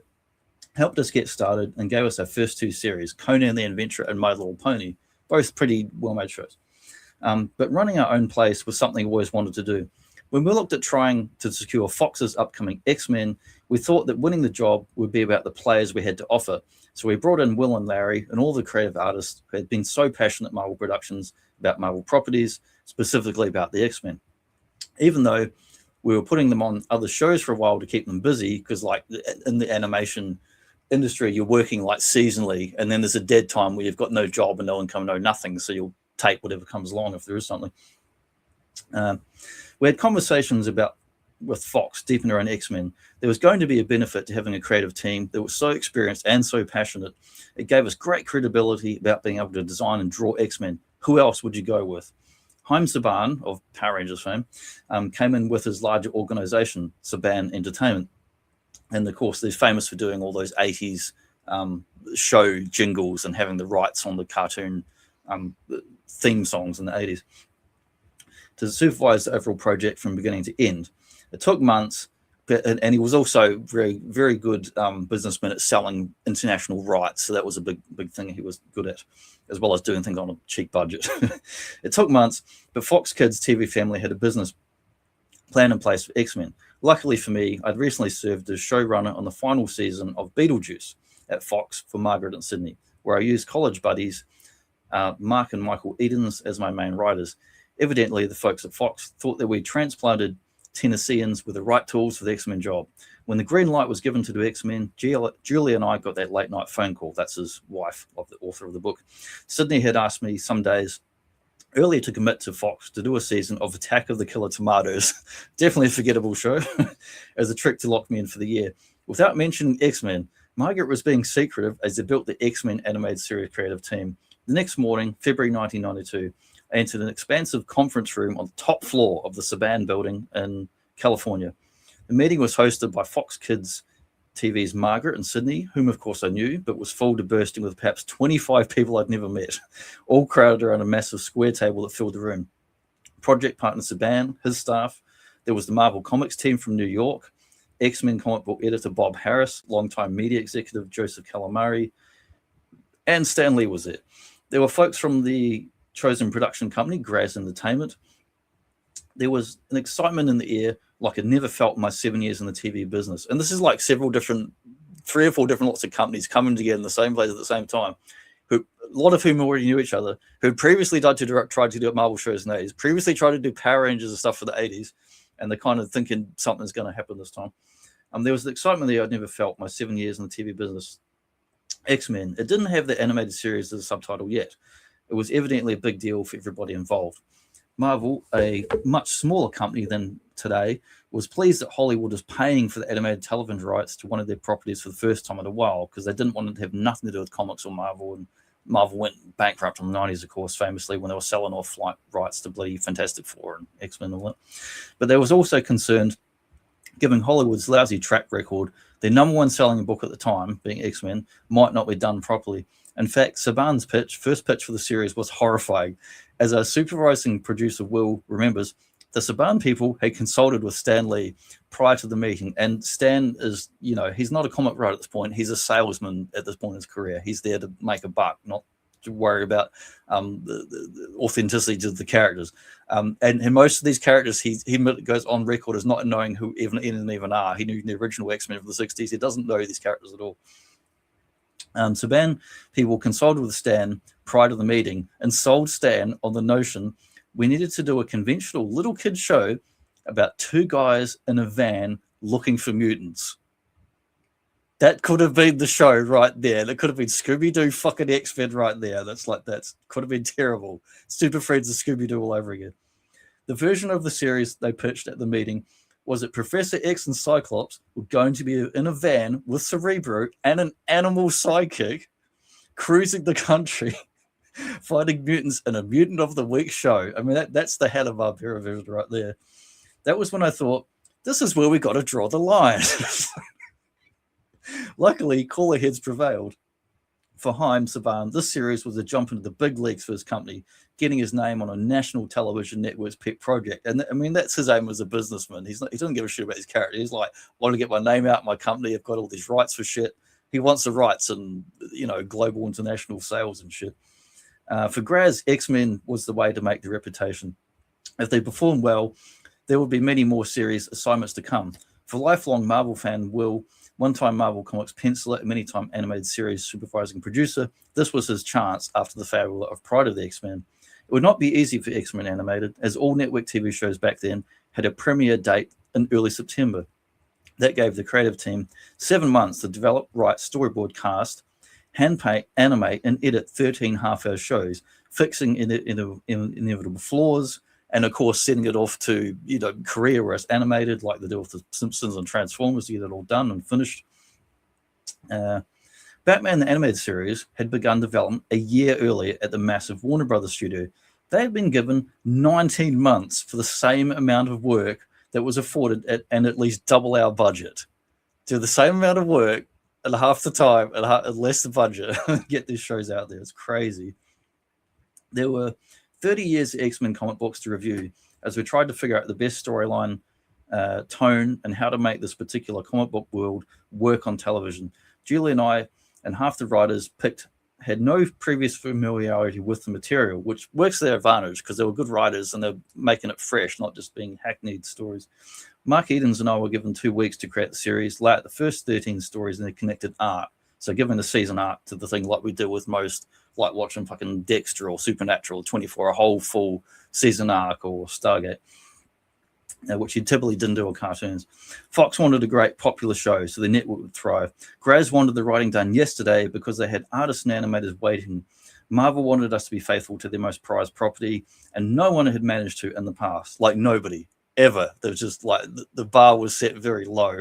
helped us get started and gave us our first two series, Conan the Adventurer and My Little Pony, both pretty well-made shows. But running our own place was something we always wanted to do. When we looked at trying to secure Fox's upcoming X-Men, we thought that winning the job would be about the players we had to offer. So we brought in Will and Larry and all the creative artists who had been so passionate at Marvel Productions about Marvel properties, specifically about the X-Men. Even though we were putting them on other shows for a while to keep them busy, because like in the animation industry, you're working like seasonally, and then there's a dead time where you've got no job and no income, no nothing. So you'll take whatever comes along if there is something. We had conversations with Fox deep in around X-Men. There was going to be a benefit to having a creative team that was so experienced and so passionate. It gave us great credibility about being able to design and draw X-Men. Who else would you go with? Haim Saban of Power Rangers fame came in with his larger organization, Saban Entertainment. And of course, they're famous for doing all those 80s show jingles and having the rights on the cartoon theme songs in the 80s. To supervise the overall project from beginning to end. It took months, and he was also very, very good businessman at selling international rights. So that was a big thing he was good at, as well as doing things on a cheap budget. It took months, but Fox Kids TV family had a business plan in place for X-Men. Luckily for me, I'd recently served as showrunner on the final season of Beetlejuice at Fox for Margaret and Sydney, where I used college buddies, Mark and Michael Edens, as my main writers. Evidently, the folks at Fox thought that we transplanted Tennesseans with the right tools for the X-Men job. When the green light was given to do X-Men, Julie and I got that late night phone call. That's his wife, of the author of the book. Sydney had asked me some days earlier to commit to Fox to do a season of Attack of the Killer Tomatoes. Definitely a forgettable show, as a trick to lock me in for the year. Without mentioning X-Men, Margaret was being secretive as they built the X-Men animated series creative team. The next morning, February 1992, I entered an expansive conference room on the top floor of the Saban building in California. The meeting was hosted by Fox Kids TV's Margaret and Sydney, whom of course I knew, but was full to bursting with perhaps 25 people I'd never met, all crowded around a massive square table that filled the room. Project partner Saban, his staff, there was the Marvel Comics team from New York, X-Men comic book editor Bob Harris, longtime media executive Joseph Calamari, and Stan Lee was there. There were folks from the chosen production company, Graz Entertainment. There was an excitement in the air like I'd never felt in my 7 years in the TV business. And this is like 3 or 4 different lots of companies coming together in the same place at the same time, who, a lot of whom already knew each other, who had previously tried to do Marvel shows in the 80s, previously tried to do Power Rangers and stuff for the 80s, and they're kind of thinking something's going to happen this time. There was the excitement there I'd never felt in my 7 years in the TV business. X-Men, it didn't have the animated series as a subtitle yet. It was evidently a big deal for everybody involved. Marvel, a much smaller company than today, was pleased that Hollywood was paying for the animated television rights to one of their properties for the first time in a while, because they didn't want it to have nothing to do with comics or Marvel. And Marvel went bankrupt in the 90s, of course, famously, when they were selling off flight rights to bloody Fantastic Four and X-Men and all that. But they was also concerned, given Hollywood's lousy track record, their number one selling book at the time, being X-Men, might not be done properly. In fact, Saban's first pitch for the series was horrifying. As our supervising producer Will remembers, the Saban people had consulted with Stan Lee prior to the meeting. And Stan is, he's not a comic writer at this point. He's a salesman at this point in his career. He's there to make a buck, not to worry about the authenticity of the characters. And most of these characters, he goes on record as not knowing who even are. He knew the original X-Men of the 60s. He doesn't know these characters at all. Saban people consulted with Stan prior to the meeting and sold Stan on the notion we needed to do a conventional little kid show about 2 guys in a van looking for mutants. That could have been the show right there. That could have been Scooby-Doo fucking X-Men right there. That could have been terrible. Super Friends and Scooby-Doo all over again. The version of the series they pitched at the meeting was that Professor X and Cyclops were going to be in a van with Cerebro and an animal sidekick cruising the country fighting mutants in a Mutant of the Week show. I mean, that's the Hanna-Barbera version right there. That was when I thought, this is where we got to draw the line. Luckily, cooler heads prevailed. For Haim Saban, this series was a jump into the big leagues for his company, getting his name on a national television network's pet project. And I mean, that's his aim as a businessman. He doesn't give a shit about his character. He's like, I want to get my name out in my company. I've got all these rights for shit. He wants the rights and, global international sales and shit. For Graz, X-Men was the way to make the reputation. If they performed well, there would be many more series assignments to come. For lifelong Marvel fan Will, one-time Marvel Comics penciler, many-time animated series supervising producer, this was his chance after the failure of Pride of the X-Men. It would not be easy for X-Men Animated, as all network TV shows back then had a premiere date in early September. That gave the creative team 7 months to develop, write, storyboard, cast, hand paint, animate, and edit 13 half-hour shows, fixing inevitable flaws, and of course sending it off to Korea where it's animated, like they do with the Simpsons and Transformers, to get it all done and finished. Batman the Animated Series had begun development a year earlier at the massive Warner Brothers studio. They had been given 19 months for the same amount of work that was afforded and at least double our budget. To the same amount of work, and half the time and less the budget get these shows out there. It's crazy. There were 30 years of X-Men comic books to review as we tried to figure out the best storyline, tone, and how to make this particular comic book world work on television. Julie and I and half the writers had no previous familiarity with the material, which works to their advantage because they were good writers and they're making it fresh, not just being hackneyed stories. Mark Edens and I were given 2 weeks to create the series, lay out the first 13 stories in their connected art. So giving the season art to the thing like we do with most, like watching fucking Dexter or Supernatural 24, a whole full season arc, or Stargate, which you typically didn't do on cartoons. Fox wanted a great popular show so the network would thrive. Graz wanted the writing done yesterday because they had artists and animators waiting. Marvel wanted us to be faithful to their most prized property, and no one had managed to in the past. Like nobody, ever. There was just like the bar was set very low.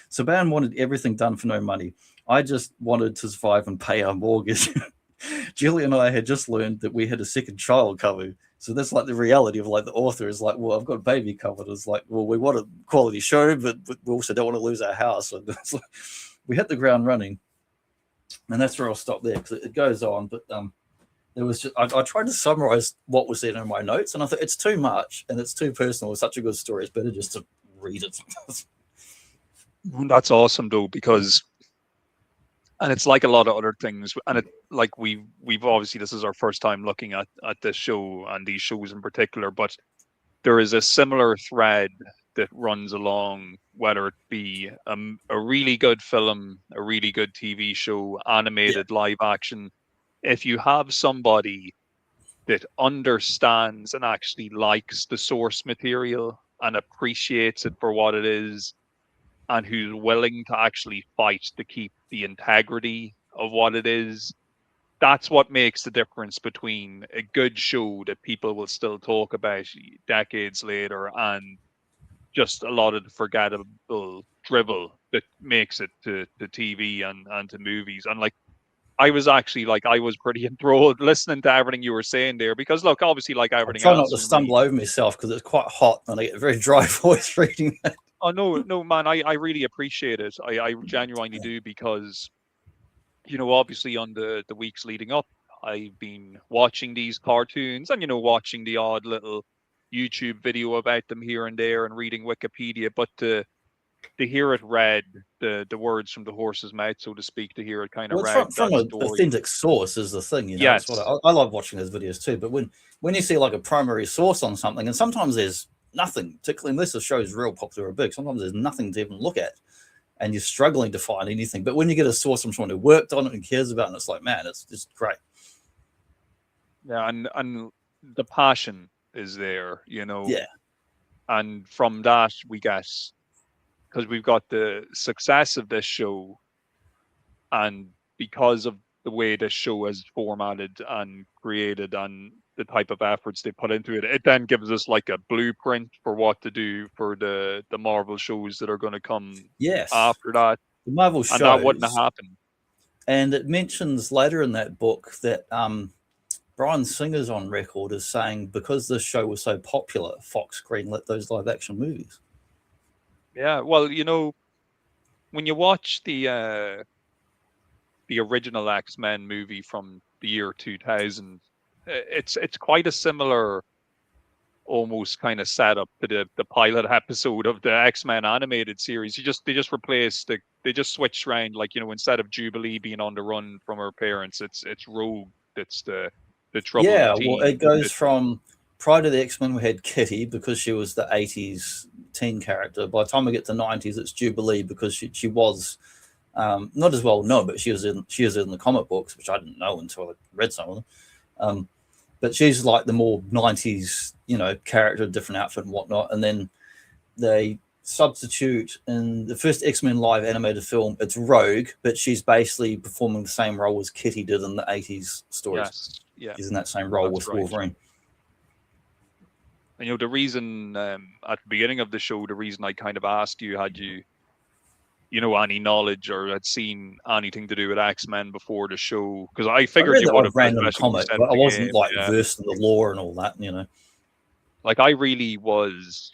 Saban wanted everything done for no money. I just wanted to survive and pay our mortgage. Julie and I had just learned that we had a second child covered. So that's like the reality of like the author is like, well, I've got a baby covered. It's like, well, we want a quality show, but we also don't want to lose our house. So like, we hit the ground running. And that's where I'll stop there because it goes on. But there was just, I tried to summarize what was there in my notes, and I thought it's too much and it's too personal. It's such a good story. It's better just to read it. That's awesome though, because, and it's like a lot of other things, and it like we've obviously, this is our first time looking at this show and these shows in particular, but there is a similar thread that runs along, whether it be a really good film, a really good TV show, animated, live action. If you have somebody that understands and actually likes the source material and appreciates it for what it is, and who's willing to actually fight to keep the integrity of what it is, that's what makes the difference between a good show that people will still talk about decades later and just a lot of the forgettable drivel that makes it to TV and to movies. And like, I was actually like, I was pretty enthralled listening to everything you were saying there, because look, obviously, like everything else, I try not to stumble over myself because it's quite hot and I get a very dry voice reading that. Oh no, man, I really appreciate it. I genuinely do, because, you know, obviously on the weeks leading up, I've been watching these cartoons and, you know, watching the odd little YouTube video about them here and there and reading Wikipedia, but to hear it read, the words from the horse's mouth, so to speak, to hear it kind of read from an authentic source is the thing, you know. Yes. That's what I love watching those videos too. But when you see like a primary source on something, and sometimes there's nothing, particularly unless the show is real popular or big, sometimes there's nothing to even look at and you're struggling to find anything. But when you get a source from someone who worked on it and cares about it, it's like, man, it's just great. Yeah, and the passion is there, you know. Yeah. And from that we get, because we've got the success of this show, and because of the way this show is formatted and created and the type of efforts they put into it, it then gives us like a blueprint for what to do for the Marvel shows that are going to come after that. The Marvel shows, and that wouldn't have happened. And it mentions later in that book that Bryan Singer's on record as saying because this show was so popular, Fox greenlit those live action movies. Yeah, well, you know, when you watch the original X-Men movie from the year 2000, it's quite a similar, almost kind of setup to the pilot episode of the X-Men animated series. They just replaced they just switched around, like, you know, instead of Jubilee being on the run from her parents, it's Rogue that's the trouble. Yeah, well, it goes from prior to the X-Men, we had Kitty because she was the 80s teen character. By the time we get to 90s, it's Jubilee because she was not as well known, but she is in the comic books, which I didn't know until I read some of them. But she's like the more 90s, you know, character, different outfit and whatnot. And then they substitute in the first X-Men live animated film, it's Rogue, but she's basically performing the same role as Kitty did in the 80s stories. Yes, yeah. She's in that same role with Wolverine. And, you know, the reason at the beginning of the show, the reason I kind of asked you, had you know, any knowledge or had seen anything to do with X-Men before the show? Because I figured you would have. Random comic, but I wasn't versed in the lore and all that, you know. Like, I really was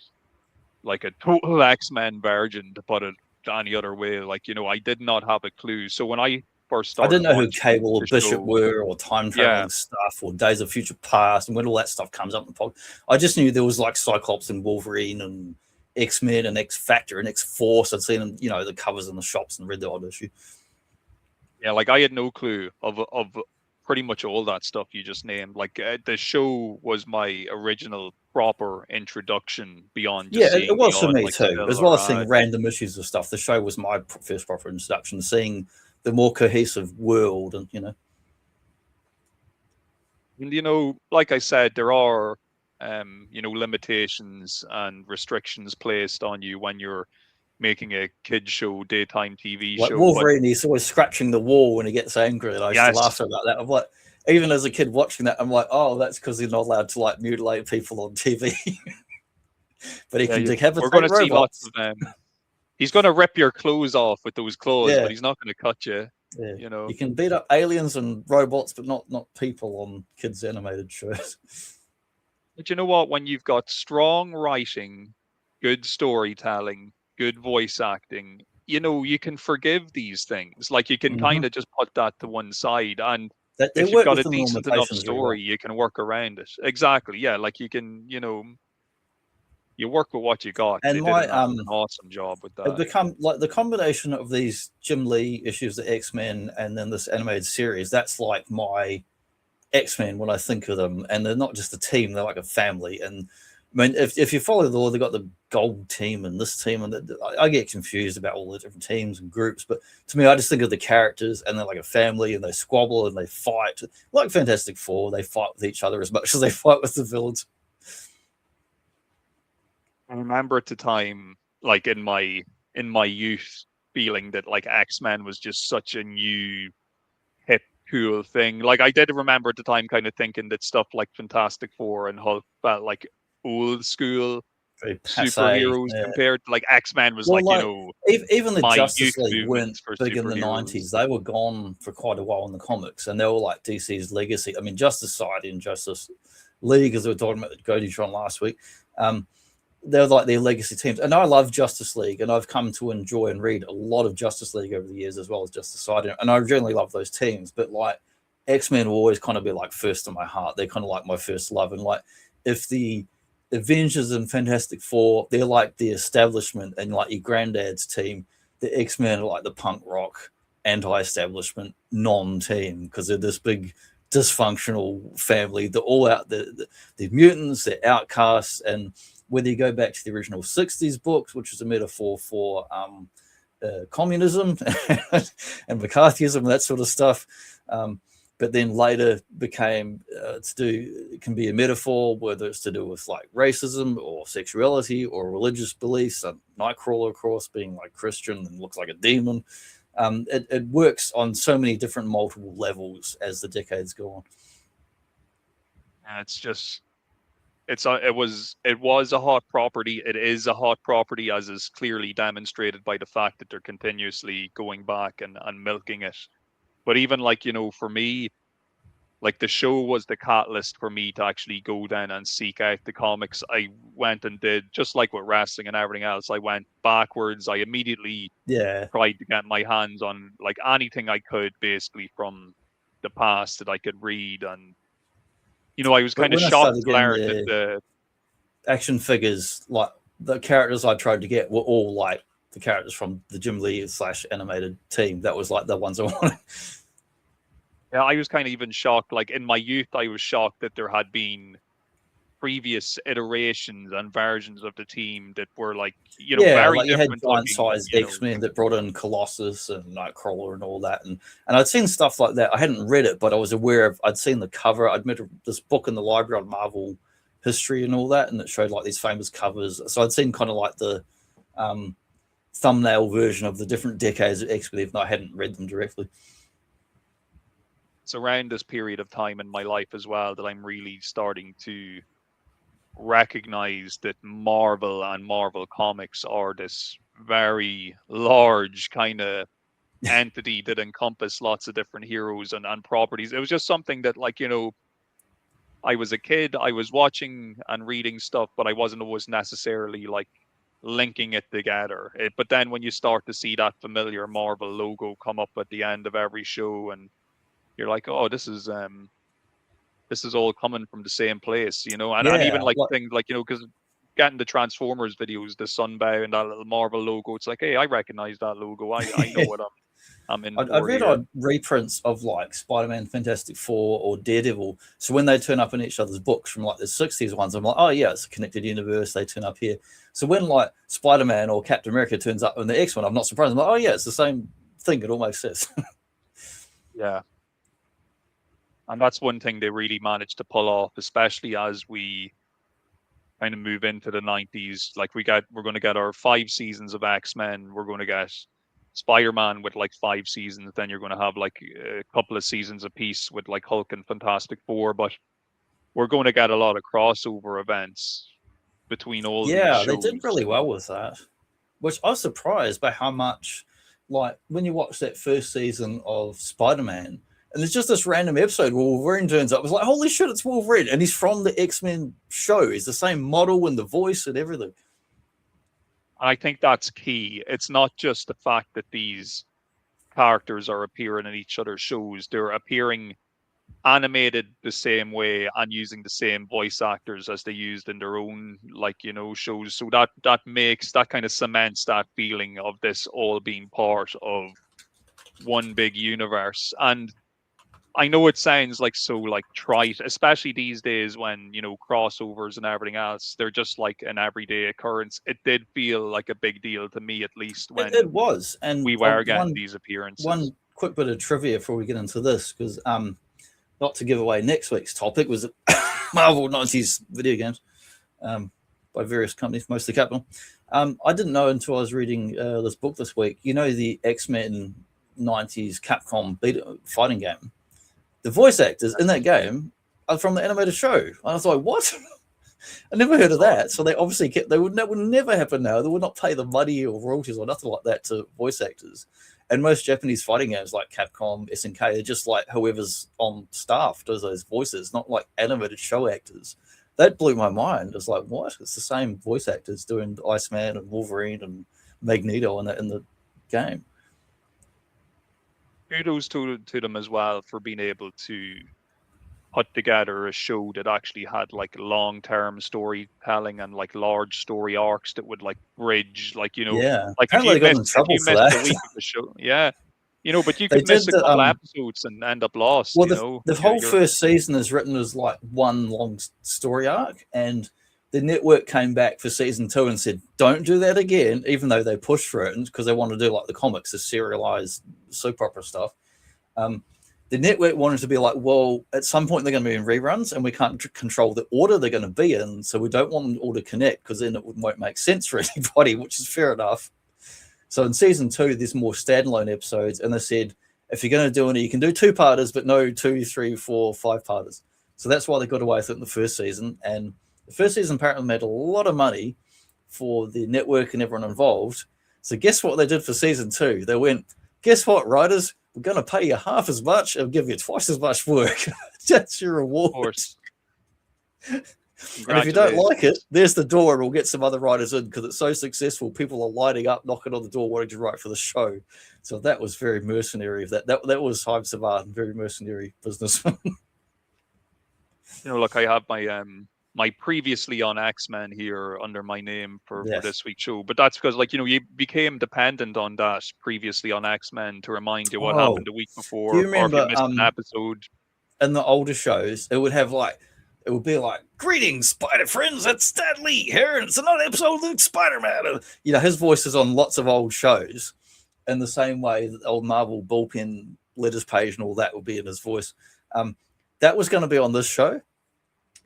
like a total X-Men virgin, to put it any other way. Like, I did not have a clue. So when I first I started didn't know who watching Cable or the Bishop show, were, or time yeah, traveling stuff, or Days of Future Past, and when all that stuff comes up in the pod. I just knew there was like Cyclops and Wolverine and X-Men and X-Factor and X-Force. I'd seen them, the covers in the shops and read the odd issue. yeah, like I had no clue of pretty much all that stuff you just named. Like the show was my original proper introduction beyond just Yeah, it seeing was the for odd, me like, too. still As well or as seeing ad. random issues of stuff, the show was my first proper introduction, seeing the more cohesive world, and And like I said, there are limitations and restrictions placed on you when you're making a kid show, daytime TV like show. But Wolverine, he's always scratching the wall when he gets angry, and I used to laugh yes, about that. I'm like, even as a kid watching that, I'm like, oh, that's because he's not allowed to like mutilate people on TV, but he yeah, can we're going decapitate to see lots robots. of them. He's going to rip your clothes off with those claws, Yeah, but he's not going to cut you. yeah. You know. You can beat up aliens and robots, but not people on kids' animated shows. But you know what? When you've got strong writing, good storytelling, good voice acting, you can forgive these things. Like you can kind of just put that to one side. And They if you've work got a within the decent enough limitations very well. story, you can work around it. Exactly. Yeah. Like you can, you work with what you got. And They did my an awesome job with it that. become like the combination of these Jim Lee issues, the X-Men, and then this animated series. That's like my X-Men when I think of them, and they're not just a team; they're like a family. And I mean, if you follow the law, they got the gold team and this team, and I get confused about all the different teams and groups. But to me, I just think of the characters, and they're like a family, and they squabble and they fight. Like Fantastic Four, they fight with each other as much as they fight with the villains. I remember at the time, like in my youth, feeling that like X-Men was just such a new hip cool thing. Like I did remember at the time kind of thinking that stuff like Fantastic Four and Hulk felt like old school Very passe. superheroes Yeah. compared to like X-Men was Well, like, like even the my Justice youth League weren't movements for big in the superheroes. 90s. They were gone for quite a while in the comics, and they were like DC's legacy. I mean, Justice Society and Justice League, as we were talking about the Goditron last week, they're like their legacy teams. And I love Justice League, and I've come to enjoy and read a lot of Justice League over the years, as well as Justice Society. And I generally love those teams, but like X-Men will always kind of be like first in my heart. They're kind of like my first love. And like if the Avengers and Fantastic Four, they're like the establishment, and like your granddad's team, the X-Men are like the punk rock anti-establishment non-team, because they're this big dysfunctional family. They're all out there. They're mutants, they're outcasts. And whether you go back to the original 60s books, which is a metaphor for communism and McCarthyism and that sort of stuff, but then later became it can be a metaphor, whether it's to do with like racism or sexuality or religious beliefs. Nightcrawler, of course, being like Christian and looks like a demon. It works on so many different multiple levels as the decades go on. It's just it was a hot property. It is a hot property, as is clearly demonstrated by the fact that they're continuously going back and milking it. But even like, for me, like the show was the catalyst for me to actually go down and seek out the comics. I went and did, just like with wrestling and everything else, I went backwards. I immediately tried to get my hands on like anything I could, basically from the past that I could read. And, I was kind of shocked to learn that the action figures, like the characters I tried to get, were all like the characters from the Jim Lee / animated team. That was like the ones I wanted. Yeah, I was kind of even shocked. Like in my youth, I was shocked that there had been previous iterations and versions of the team that were like, very like you had different. giant-sized X-Men that brought in Colossus and Nightcrawler and all that, and I'd seen stuff like that. I hadn't read it, but I was aware of. I'd seen the cover. I'd met this book in the library on Marvel history and all that, and it showed like these famous covers. So I'd seen kind of like the thumbnail version of the different decades of X-Men, even though I hadn't read them directly. It's around this period of time in my life as well that I'm really starting to recognize that Marvel and Marvel Comics are this very large kind of entity that encompass lots of different heroes and properties. It was just something that, like, I was a kid, I was watching and reading stuff, but I wasn't always necessarily like linking it together. But then when you start to see that familiar Marvel logo come up at the end of every show, and you're like, oh, this is all coming from the same place, you know. And even like things like, you know, because getting the Transformers videos, the Sunbow and that little Marvel logo, it's like, hey, I recognize that logo. I know what I'm in. I've read on reprints of like Spider-Man, Fantastic Four, or Daredevil. So when they turn up in each other's books from like the 60s ones, I'm like, oh yeah, it's a connected universe. They turn up here. So when like Spider-Man or Captain America turns up in the X one, I'm not surprised. I'm like, oh yeah, it's the same thing. It almost says. Yeah. And that's one thing they really managed to pull off, especially as we kind of move into the 90s. Like we're going to get our 5 seasons of X-Men. We're going to get Spider-Man with like 5 seasons. Then you're going to have like a couple of seasons apiece with like Hulk and Fantastic Four. But we're going to get a lot of crossover events between all these shows. They did really well with that, which I was surprised by how much, like when you watch that first season of Spider-Man, and there's just this random episode where Wolverine turns up. It was like, holy shit, it's Wolverine. And he's from the X-Men show. He's the same model and the voice and everything. I think that's key. It's not just the fact that these characters are appearing in each other's shows. They're appearing animated the same way and using the same voice actors as they used in their own, like, you know, shows. So that kind of cements that feeling of this all being part of one big universe. And I know it sounds like so like trite, especially these days when, you know, crossovers and everything else, they're just like an everyday occurrence. It did feel like a big deal to me, at least, when it was, and we were getting these appearances. One quick bit of trivia before we get into this, because not to give away next week's topic, was Marvel 90s video games by various companies, mostly Capcom. I didn't know until I was reading this book this week. You know, the X-Men 90s Capcom fighting game. The voice actors in that game are from the animated show. I was like, what? I never heard of that. So they obviously that would never happen now. They would not pay the money or royalties or nothing like that to voice actors. And most Japanese fighting games like Capcom, SNK, are just like whoever's on staff does those voices, not like animated show actors. That blew my mind. It's like, what? It's the same voice actors doing Iceman and Wolverine and Magneto in the game. Kudos to them as well for being able to put together a show that actually had like long-term storytelling and like large story arcs that would like bridge, like, you know, like apparently if you missed a week of the show, you know, but you could miss a couple episodes and end up lost. Well, you know, the whole first season is written as like one long story arc, and the network came back for season 2 and said, don't do that again, even though they pushed for it because they wanted to do like the comics, the serialized soap opera stuff. The network wanted to be like, well, at some point they're going to be in reruns and we can't control the order they're going to be in, so we don't want them all to connect because then it won't make sense for anybody, which is fair enough. So in season 2, there's more standalone episodes, and they said, if you're going to do any, you can do 2-parters, but no 2, 3, 4, 5-parters. So that's why they got away with it in the first season. And the first season apparently made a lot of money for the network and everyone involved. So guess what they did for season 2? They went, guess what, writers? We're going to pay you half as much and give you twice as much work. That's your reward. Of course. And if you don't like it, there's the door, and we'll get some other writers in because it's so successful. People are lining up, knocking on the door, wanting to write for the show. So that was very mercenary. That was Haim Saban, very mercenary business. You know, look, I have my previously on X-Men here under my name for this week's show, but that's because, like, you know, you became dependent on that previously on X-Men to remind you what happened the week before. Do you remember, or if you missed an episode in the older shows, it would be like, greetings, Spider friends, it's Stan Lee here, and it's another episode of Spider-Man. You know, his voice is on lots of old shows in the same way that the old Marvel bullpen letters page and all that would be in his voice. That was going to be on this show.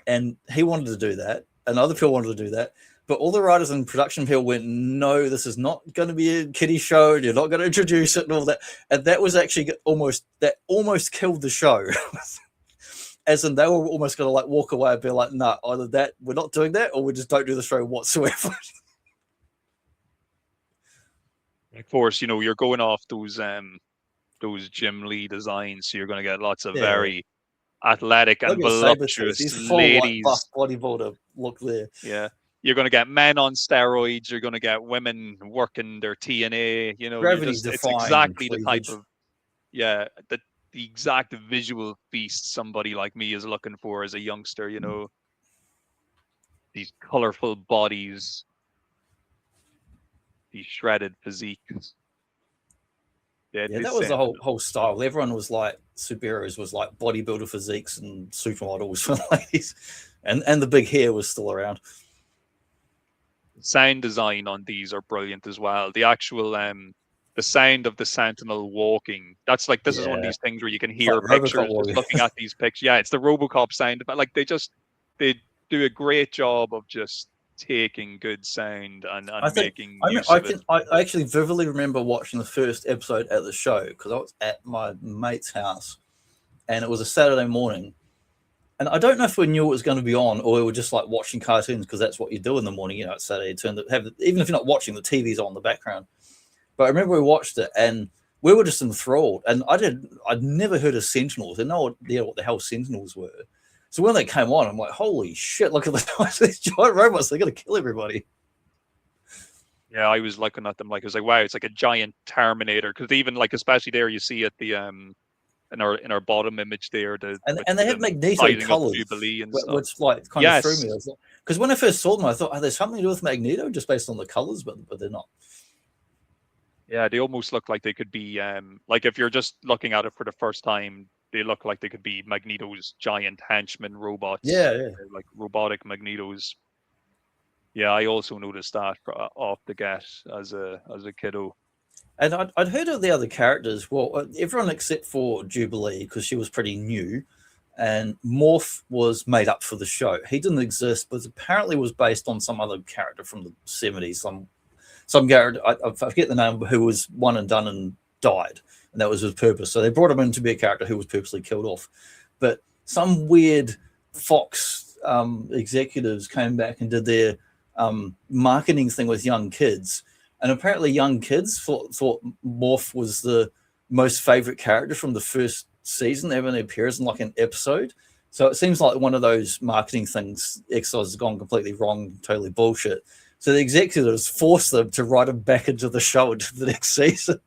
And he wanted to do that, and other people wanted to do that. But all the writers and production people went, no, this is not going to be a kiddie show, and you're not going to introduce it and all that. And that was actually almost killed the show. As in, they were almost going to like walk away and be like, no, either that, we're not doing that, or we just don't do the show whatsoever. Of course, you know, you're going off those Jim Lee designs, so you're going to get lots of very athletic and voluptuous ladies. Like, bodybuilder look there. Yeah. you're going to get men on steroids. You're going to get women working their TNA. You know, Gravity it's defying exactly the cleavage. type of the exact visual feast somebody like me is looking for as a youngster. You know, these colorful bodies, these shredded physiques. Yeah, that was the whole style. Everyone was like superheroes was like bodybuilder physiques and supermodels for ladies, and the big hair was still around. Sound design on these are brilliant as well. The actual the sound of the Sentinel walking. That's like this is one of these things where you can hear like pictures just looking at these pictures. Yeah, it's the RoboCop sound, but like they do a great job of just taking good sound and making use of it. I actually vividly remember watching the first episode at the show because I was at my mate's house and it was a Saturday morning. And I don't know if we knew it was going to be on or we were just like watching cartoons because that's what you do in the morning, you know, it's Saturday. Even if you're not watching, the TV's on in the background. But I remember we watched it and we were just enthralled. And I'd never heard of Sentinels. I had no idea what the hell Sentinels were. So when they came on, I'm like, holy shit, look at these giant robots. They're going to kill everybody. Yeah, I was looking at them like, I was like, wow, it's like a giant Terminator. Because even like, especially there, you see at the in our bottom image there, and they have Magneto colors, which like kind of threw me. Because when I first saw them, I thought, there's something to do with Magneto just based on the colors, but they're not. Yeah, they almost look like they could be like if you're just looking at it for the first time, they look like they could be Magneto's giant henchman robots. Yeah. Like robotic Magnetos. Yeah, I also noticed that off the get as a kiddo. And I'd heard of the other characters. Well, everyone except for Jubilee, because she was pretty new. And Morph was made up for the show. He didn't exist, but apparently was based on some other character from the 70s. Some character, I forget the name, who was one and done and died. And that was his purpose. So they brought him in to be a character who was purposely killed off. But some weird Fox executives came back and did their marketing thing with young kids. And apparently young kids thought Morph was the most favorite character from the first season. They only appears in like an episode. So it seems like one of those marketing things exercise has gone completely wrong, totally bullshit. So the executives forced them to write him back into the show into the next season.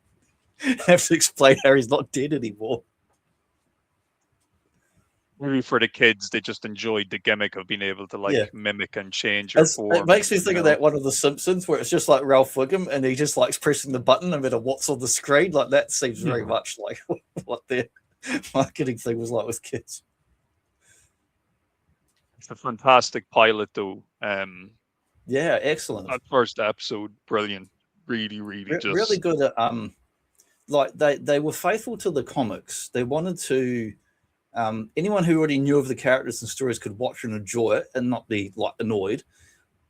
Have to explain how he's not dead anymore. Maybe for the kids, they just enjoyed the gimmick of being able to mimic and change your form. It makes me think of that one of the Simpsons where it's just like Ralph Wiggum and he just likes pressing the button no matter what's on the screen. Like that seems very much like what their marketing thing was like with kids. It's a fantastic pilot, though. Yeah, excellent. That first episode, brilliant. Really good at like they were faithful to the comics. They wanted to anyone who already knew of the characters and stories could watch and enjoy it and not be like annoyed.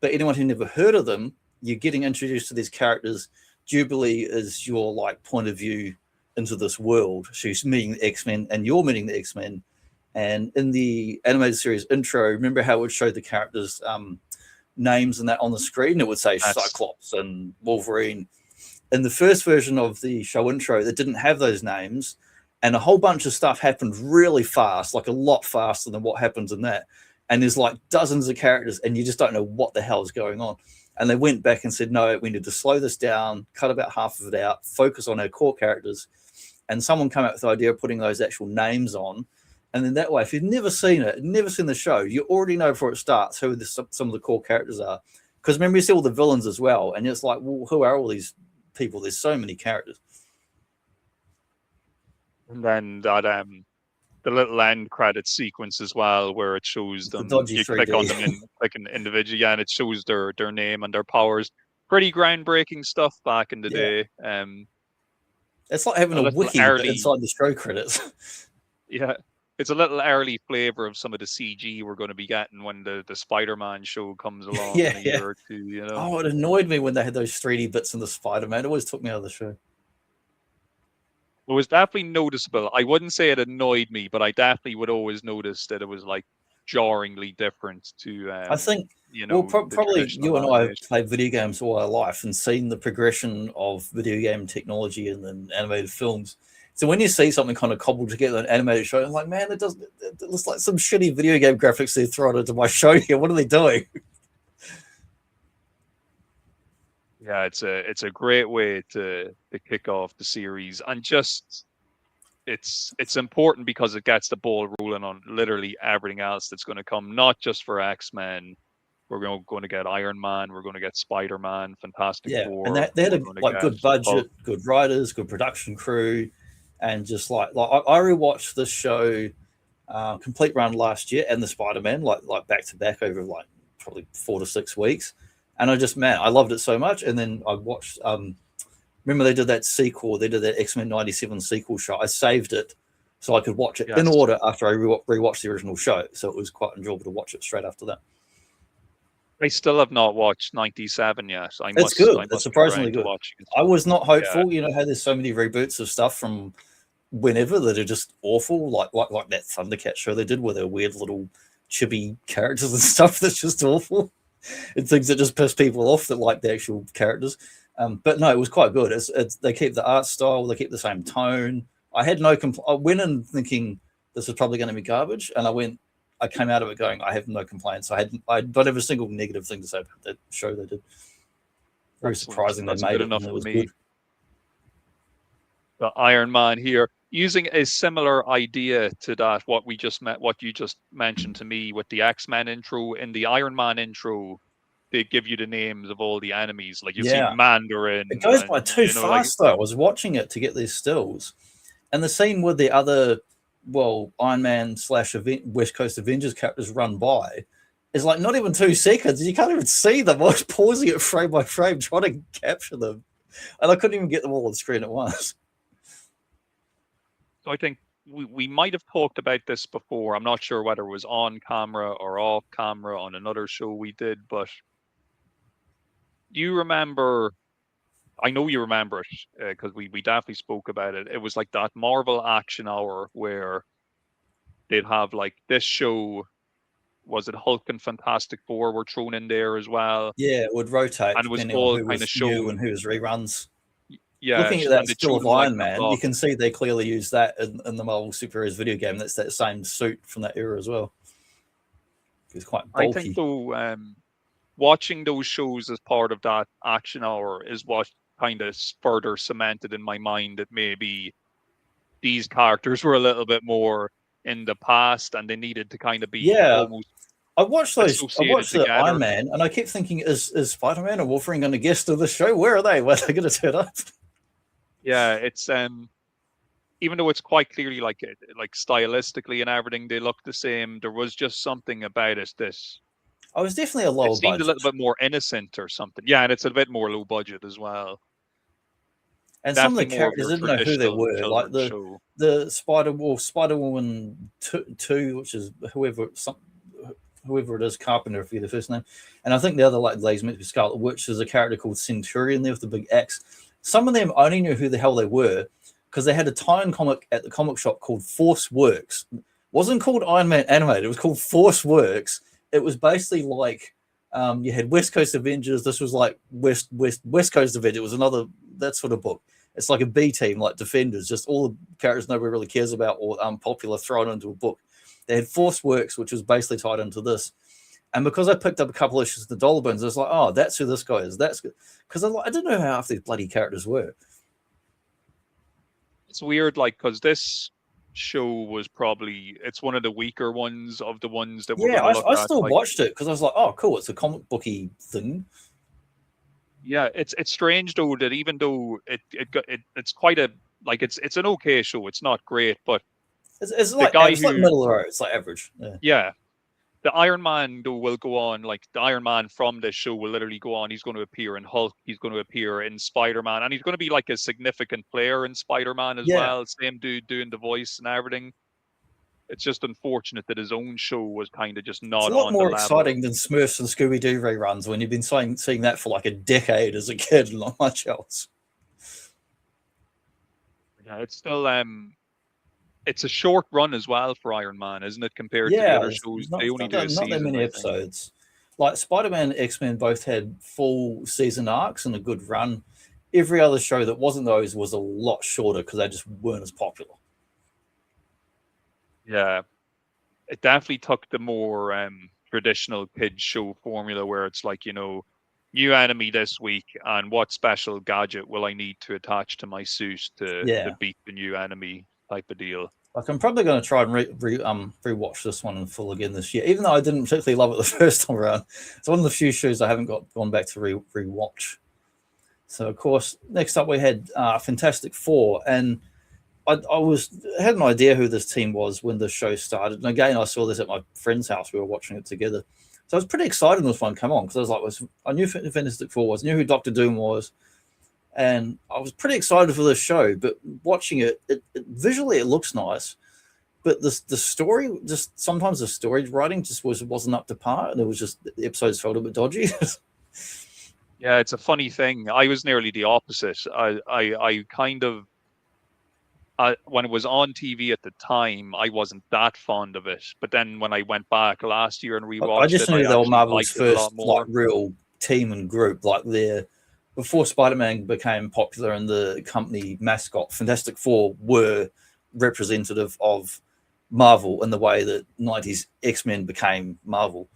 But anyone who never heard of them, you're getting introduced to these characters. Jubilee is your like point of view into this world. She's meeting the X-Men and you're meeting the X-Men. And in the animated series intro, remember how it would show the characters names and that on the screen? It would say Cyclops and Wolverine. In the first version of the show intro, that didn't have those names, and a whole bunch of stuff happened really fast, like a lot faster than what happens in that. And there's like dozens of characters, and you just don't know what the hell is going on. And they went back and said, no, we need to slow this down, cut about half of it out, focus on our core characters. And someone came up with the idea of putting those actual names on. And then that way, if you've never seen it, never seen the show, you already know before it starts who some of the core characters are. Because remember, you see all the villains as well. And it's like, well, who are all these people? There's so many characters. And then that the little end credit sequence as well, where it shows them, you click on them like an individual, and it shows their name and their powers. Pretty groundbreaking stuff back in the day. It's like having a wiki inside the show credits. Yeah. It's a little early flavor of some of the CG we're going to be getting when the Spider-Man show comes along in a year or two. You know? Oh, it annoyed me when they had those 3D bits in the Spider-Man. It always took me out of the show. It was definitely noticeable. I wouldn't say it annoyed me, but I definitely would always notice that it was like jarringly different to. I think, probably you and I have played video games all our life and seen the progression of video game technology and then animated films. So when you see something kind of cobbled together in an animated show, I'm like, man, it looks like some shitty video game graphics they thrown into my show here. What are they doing? Yeah, it's a great way to kick off the series, and just it's important because it gets the ball rolling on literally everything else that's going to come, not just for X-Men. We're going to get Iron Man, we're going to get Spider-Man, Fantastic Yeah, and Four, they had we're a going to like get good Hulk. budget, good writers, good production crew, and just I rewatched this show complete run last year and the Spider-Man like back to back over like probably 4 to 6 weeks, and I loved it so much. And then I watched remember they did that sequel, they did that X-Men '97 sequel show. I saved it so I could watch it in Yes, order after I rewatched the original show, so it was quite enjoyable to watch it straight after that. I still have not watched '97 yet. It's I good. It's must get surprisingly around to good. watching it I soon. was not Yeah, hopeful. You know how there's so many reboots of stuff from whenever that are just awful, like that Thundercat show they did with their weird little chibi characters and stuff that's just awful. And things that just piss people off that like the actual characters. But no, it was quite good. They keep the art style, they keep the same tone. I had no I went in thinking this was probably going to be garbage, and I came out of it going, I have no complaints. I don't have a single negative thing to say about that show they did. Very excellent. surprising they That's made good it, and enough it for was me. good. The Iron Man here, using a similar idea to that, what you just mentioned to me with the X-Men intro. In the Iron Man intro, they give you the names of all the enemies. Like you see Yeah, it Mandarin, goes by and too fast though. I was watching it to get these stills, and the scene with the other, well, Iron Man slash West Coast Avengers characters run by is like not even 2 seconds. You can't even see them. I was pausing it frame by frame trying to capture them, and I couldn't even get them all on screen at once. so I think we might have talked about this before. I'm not sure whether it was on camera or off camera on another show we did, but you remember, I know you remember it because we definitely spoke about it. It was like that Marvel Action Hour where they'd have like this show. Was it Hulk and Fantastic Four were thrown in there as well? Yeah, it would rotate And it was depending on all who kind of was new shown. and who was reruns. Yeah, Looking at that and they still showed of them like Iron in a Man, you block. can see they clearly used that in the Marvel Superheroes video game. That's that same suit from that era as well. It's quite I think bulky. though, watching those shows as part of that action hour is what kind of further cemented in my mind that maybe these characters were a little bit more in the past and they needed to kind of be Yeah, almost I watched those. I associated watched the Iron together. Man, and I kept thinking, is Spider Man and Wolverine going to guest of the show? Where are they? Where are they going to turn up? Yeah, it's even though it's quite clearly like stylistically and everything they look the same, there was just something about it that I was definitely a it lower seemed a budget, little bit more innocent or something. Yeah, and it's a bit more low budget as well. and some of the Definitely more of characters your didn't know who they traditional were. Like children's show. the Spider Woman two, which is whoever it is, Carpenter, if you're the first name, and I think the other like lady's meant to be Scarlet Witch. There's a character called Centurion there with the big axe. Some of them only knew who the hell they were because they had a tie-in comic at the comic shop called Force Works. It wasn't called Iron Man Animated. It was called Force Works. It was basically like you had West Coast Avengers. This was like West Coast Avengers. It was another that sort of book. It's like a B team, like Defenders, just all the characters nobody really cares about or unpopular thrown into a book. They had Force Works, which was basically tied into this. And because I picked up a couple issues of the Dollar Bins, I was like, oh, that's who this guy is. That's good. Because I didn't know how half these bloody characters were. It's weird, like, because this show was probably it's one of the weaker ones of the ones that we're Yeah, going to look I at. still Like, watched it because I was like, oh, cool. It's a comic booky thing. yeah, it's strange though that even though it's quite a like it's an okay show. It's not great, but It's the like guy it's like who middle of the road. It's like average. Yeah. yeah, the Iron Man though will go on, like the Iron Man from this show will literally go on. He's going to appear in Hulk. He's going to appear in Spider-Man, and he's going to be like a significant player in Spider-Man as Yeah. well. Same dude doing the voice and everything. It's just unfortunate that his own show was kind of just It's a not lot on the more level. exciting than Smurfs and Scooby Doo reruns when you've been seeing that for like a decade as a kid and not much else. Yeah, it's still it's a short run as well for Iron Man, isn't it? Compared to the Yeah, other it's shows, not, they it's only do a not that season, many I think. episodes. Like Spider-Man and X-Men both had full season arcs and a good run. Every other show that wasn't those was a lot shorter because they just weren't as popular. Yeah, it definitely took the more traditional kids show formula where it's like, new enemy this week, and what special gadget will I need to attach to my suit to beat the new enemy type of deal. Like, I'm probably going to try and rewatch this one in full again this year, even though I didn't particularly love it the first time around. It's one of the few shows I haven't gone back to rewatch. So, of course, next up we had Fantastic Four, and I had an idea who this team was when the show started. And again, I saw this at my friend's house. We were watching it together. So I was pretty excited when this one came on, because I was like, I knew who Fantastic Four was, I knew who Doctor Doom was, and I was pretty excited for this show. But watching it visually, it looks nice, but the story, just sometimes the story writing just wasn't up to par, and it was just, the episodes felt a bit dodgy. Yeah, it's a funny thing. I was nearly the opposite. I kind of, when it was on TV at the time, I wasn't that fond of it. But then when I went back last year and rewatched it, I just knew they were Marvel's first like real team and group. Like, before Spider-Man became popular and the company mascot, Fantastic Four were representative of Marvel in the way that 90s X-Men became Marvel.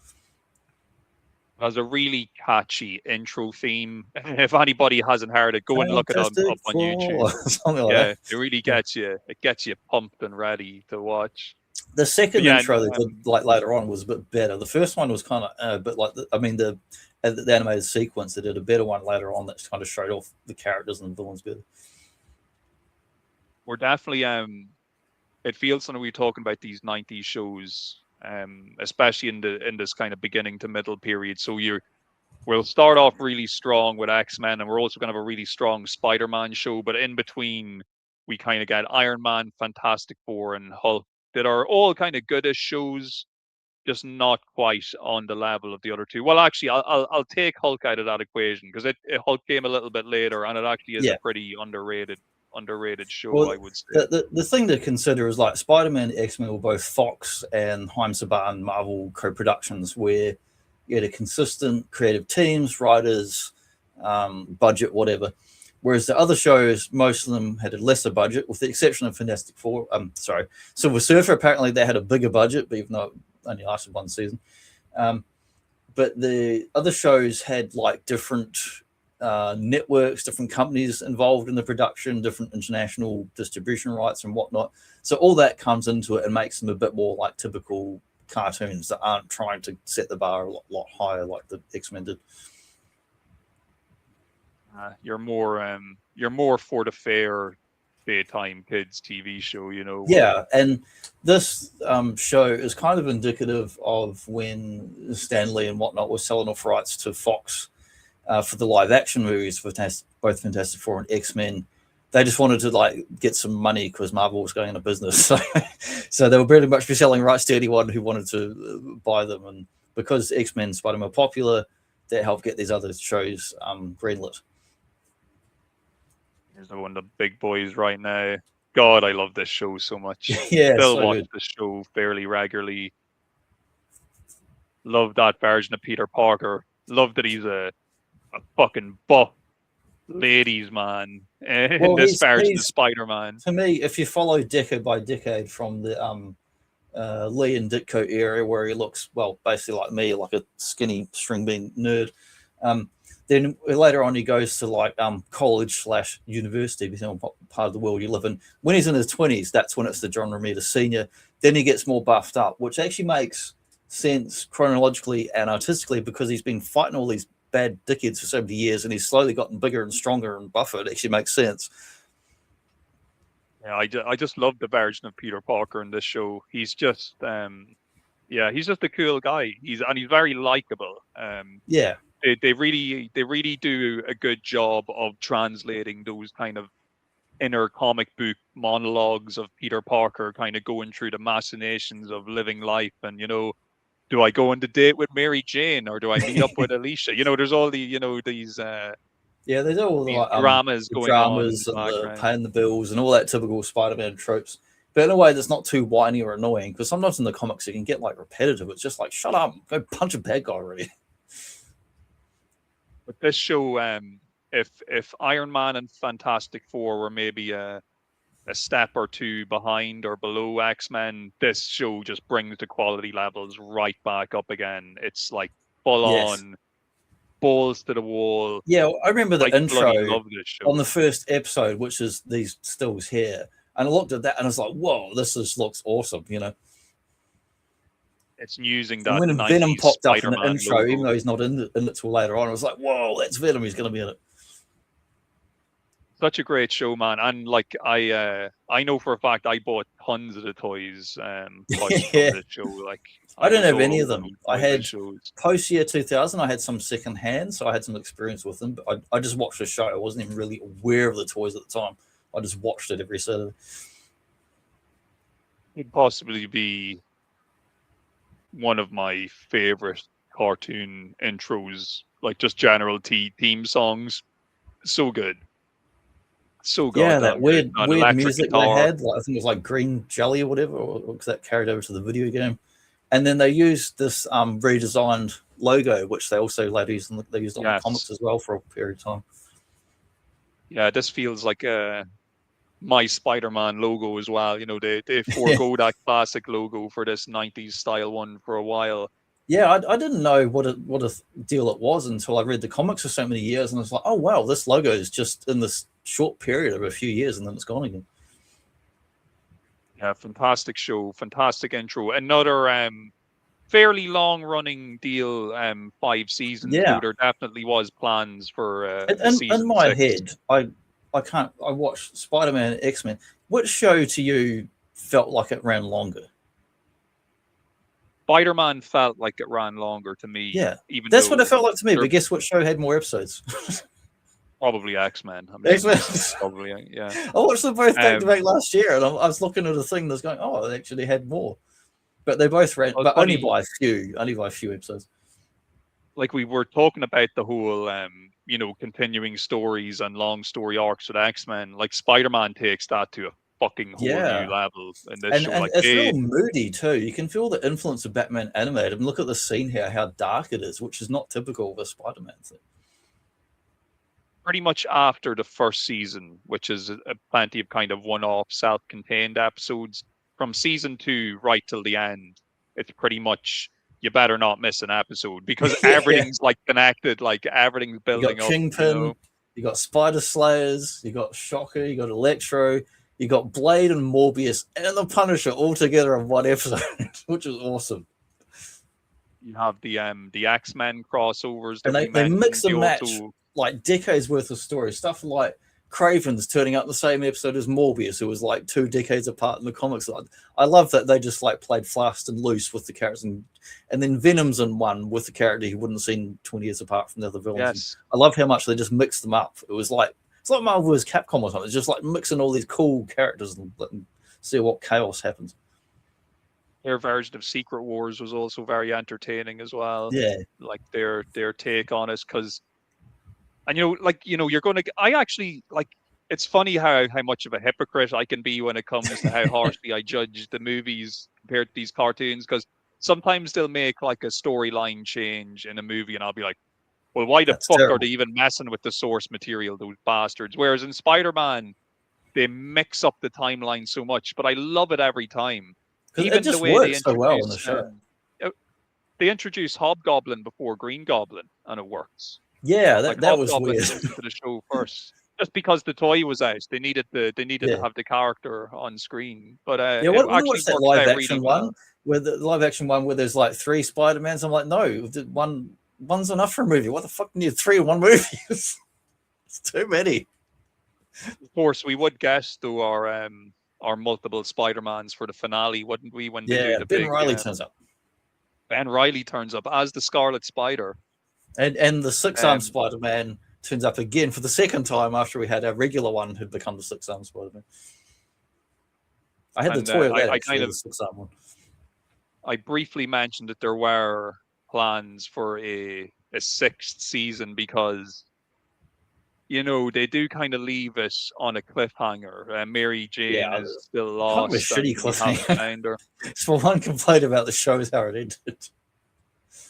It has a really catchy intro theme. If anybody hasn't heard it, go and look it up on YouTube. Something like that. It really gets you. It gets you pumped and ready to watch. The second intro they did like later on was a bit better. The first one was kind of, but like the animated sequence, they did a better one later on that kind of showed off the characters and the villains better. We're definitely it feels when we're talking about these 90s shows, especially in this kind of beginning to middle period. So we'll start off really strong with X-Men, and we're also going to have a really strong Spider-Man show. But in between, we kind of get Iron Man, Fantastic Four, and Hulk that are all kind of goodish shows, just not quite on the level of the other two. Well, actually, I'll take Hulk out of that equation, because Hulk came a little bit later, and it actually is a pretty underrated show, I would say. The thing to consider is, like, Spider-Man and X-Men were both Fox and Haim Saban Marvel co-productions, where you had a consistent creative teams, writers, budget, whatever. Whereas the other shows, most of them had a lesser budget, with the exception of Fantastic Four. Silver Surfer, apparently they had a bigger budget, but even though it only lasted one season. But the other shows had like different networks, different companies involved in the production, different international distribution rights and whatnot. So all that comes into it and makes them a bit more like typical cartoons that aren't trying to set the bar a lot higher like the X-Men did. You're more for the fair daytime kids TV show, you know. Yeah, and this show is kind of indicative of when Stan Lee and whatnot was selling off rights to Fox for the live action movies for both Fantastic Four and X-Men. They just wanted to like get some money because Marvel was going into business, so they were pretty much be selling rights to anyone who wanted to buy them. And because X-Men and Spider-Man were popular, that helped get these other shows greenlit. Here's one of the big boys right now. God, I love this show so much. Yeah, still watch the show fairly regularly. Love that version of Peter Parker. Love that he's a fucking buff ladies man in this version of Spider-Man. To me, if you follow decade by decade from the Lee and Ditko era, where he looks, well, basically like me, like a skinny string bean nerd, then later on he goes to like college/university, depending on what part of the world you live in. When he's in his 20s, that's when it's the John Romita Sr. Then he gets more buffed up, which actually makes sense chronologically and artistically, because he's been fighting all these bad dickheads for so many years and he's slowly gotten bigger and stronger and buffer. It actually makes sense. Yeah, I just love the version of Peter Parker in this show. He's just he's just a cool guy. He's very likable. Yeah. They really do a good job of translating those kind of inner comic book monologues of Peter Parker kind of going through the machinations of living life. And, you know, do I go on the date with Mary Jane or do I meet up with Alicia? You know, there's all the, you know, these there's all the dramas going dramas on. And the paying the bills and all that typical Spider-Man tropes. But in a way that's not too whiny or annoying, because sometimes in the comics it can get like repetitive. It's just like, shut up, go punch a bad guy already. But this show, if Iron Man and Fantastic Four were maybe a step or two behind or below X-Men, this show just brings the quality levels right back up again. It's like full on balls to the wall. Yeah, I remember the intro love this show. on the first episode, which is these stills here, and I looked at that and I was like, "Whoa, this just looks awesome!" You know, it's using that. And when Venom popped up in the intro, logo, even though he's not in it till later on, I was like, "Whoa, that's Venom! He's going to be in it." Such a great show, man. And like I know for a fact I bought tons of the toys from the show. Like I don't have any of them. I had post year 2000. I had some second hand, so I had some experience with them. But I just watched the show. I wasn't even really aware of the toys at the time. I just watched it every Saturday. It'd possibly be one of my favorite cartoon intros, like just general theme songs. So good. So good. Yeah, that weird music they had. Like, I think it was like Green Jelly or whatever, or that carried over to the video game. And then they used this redesigned logo, which they also later used on the comics as well for a period of time. Yeah, this feels like my Spider-Man logo as well. You know, they forego that classic logo for this 90s style one for a while. Yeah, I didn't know what a deal it was until I read the comics for so many years, and I was like, oh wow, this logo is just in this short period of a few years, and then it's gone again. Yeah, fantastic show, fantastic intro. Another fairly long-running deal, 5 seasons. Yeah, there definitely was plans for season in my 6. head. I watched Spider-Man and X-Men. Which show to you felt like it ran longer? Spider-Man felt like it ran longer to me. Yeah, that's what it felt like to me. But guess what show had more episodes? Probably X-Men. I mean, X-Men. Probably, yeah. I watched them both back to back last year, and I was looking at a thing that's going, oh, they actually had more. But they both ran, but only by a few episodes. Like we were talking about the whole, continuing stories and long story arcs with X-Men. Like Spider-Man takes that to a fucking whole new level in this show. And like it's real moody too. You can feel the influence of Batman animated. And look at the scene here, how dark it is, which is not typical of a Spider-Man thing. Pretty much after the first season, which is plenty of kind of one-off self-contained episodes, from season 2 right till the end, it's pretty much you better not miss an episode because everything's like connected, like everything's building up. You got Kingpin, you got Spider Slayers, you got Shocker, you got Electro, you got Blade and Morbius and the Punisher all together in one episode, which is awesome. You have the X-Men crossovers, and they mix and match like decades worth of story stuff, like Craven's turning up the same episode as Morbius, who was like 2 decades apart in the comics. I love that they just like played fast and loose with the characters, and then Venom's in one with the character he wouldn't have seen 20 years apart from the other villains. Yes. I love how much they just mixed them up. It was like it's like Marvel vs. Capcom or something. It's just like mixing all these cool characters and see what chaos happens. Their version of Secret Wars was also very entertaining as well. Yeah, like their take on it, because. And you're going to. I actually like. It's funny how much of a hypocrite I can be when it comes to how harshly I judge the movies compared to these cartoons. Because sometimes they'll make like a storyline change in a movie, and I'll be like, "Well, why the fuck are they even messing with the source material, those bastards?" Whereas in Spider-Man, they mix up the timeline so much, but I love it every time. Even it just the way works so well in the show. They introduce Hobgoblin before Green Goblin, and it works. Yeah, that was weird. Into the show first, just because the toy was out, they needed to have the character on screen. But what's that live action one? Where the live action one where there's like 3 Spider-Mans? I'm like, no, one's enough for a movie. What the fuck do you need 3 in one movie? It's too many. Of course, we would guess though our multiple Spider-Mans for the finale, wouldn't we? When they do the Ben Reilly turns up. Ben Reilly turns up as the Scarlet Spider. And the 6-armed Spider-Man turns up again for the second time after we had our regular one who'd become the 6-armed Spider-Man. I had the toy of that, the 6-armed one. I briefly mentioned that there were plans for a 6th season because, they do kind of leave us on a cliffhanger. Mary Jane is still lost. Kind of a shitty cliffhanger. So one complaint about the show is how it ended.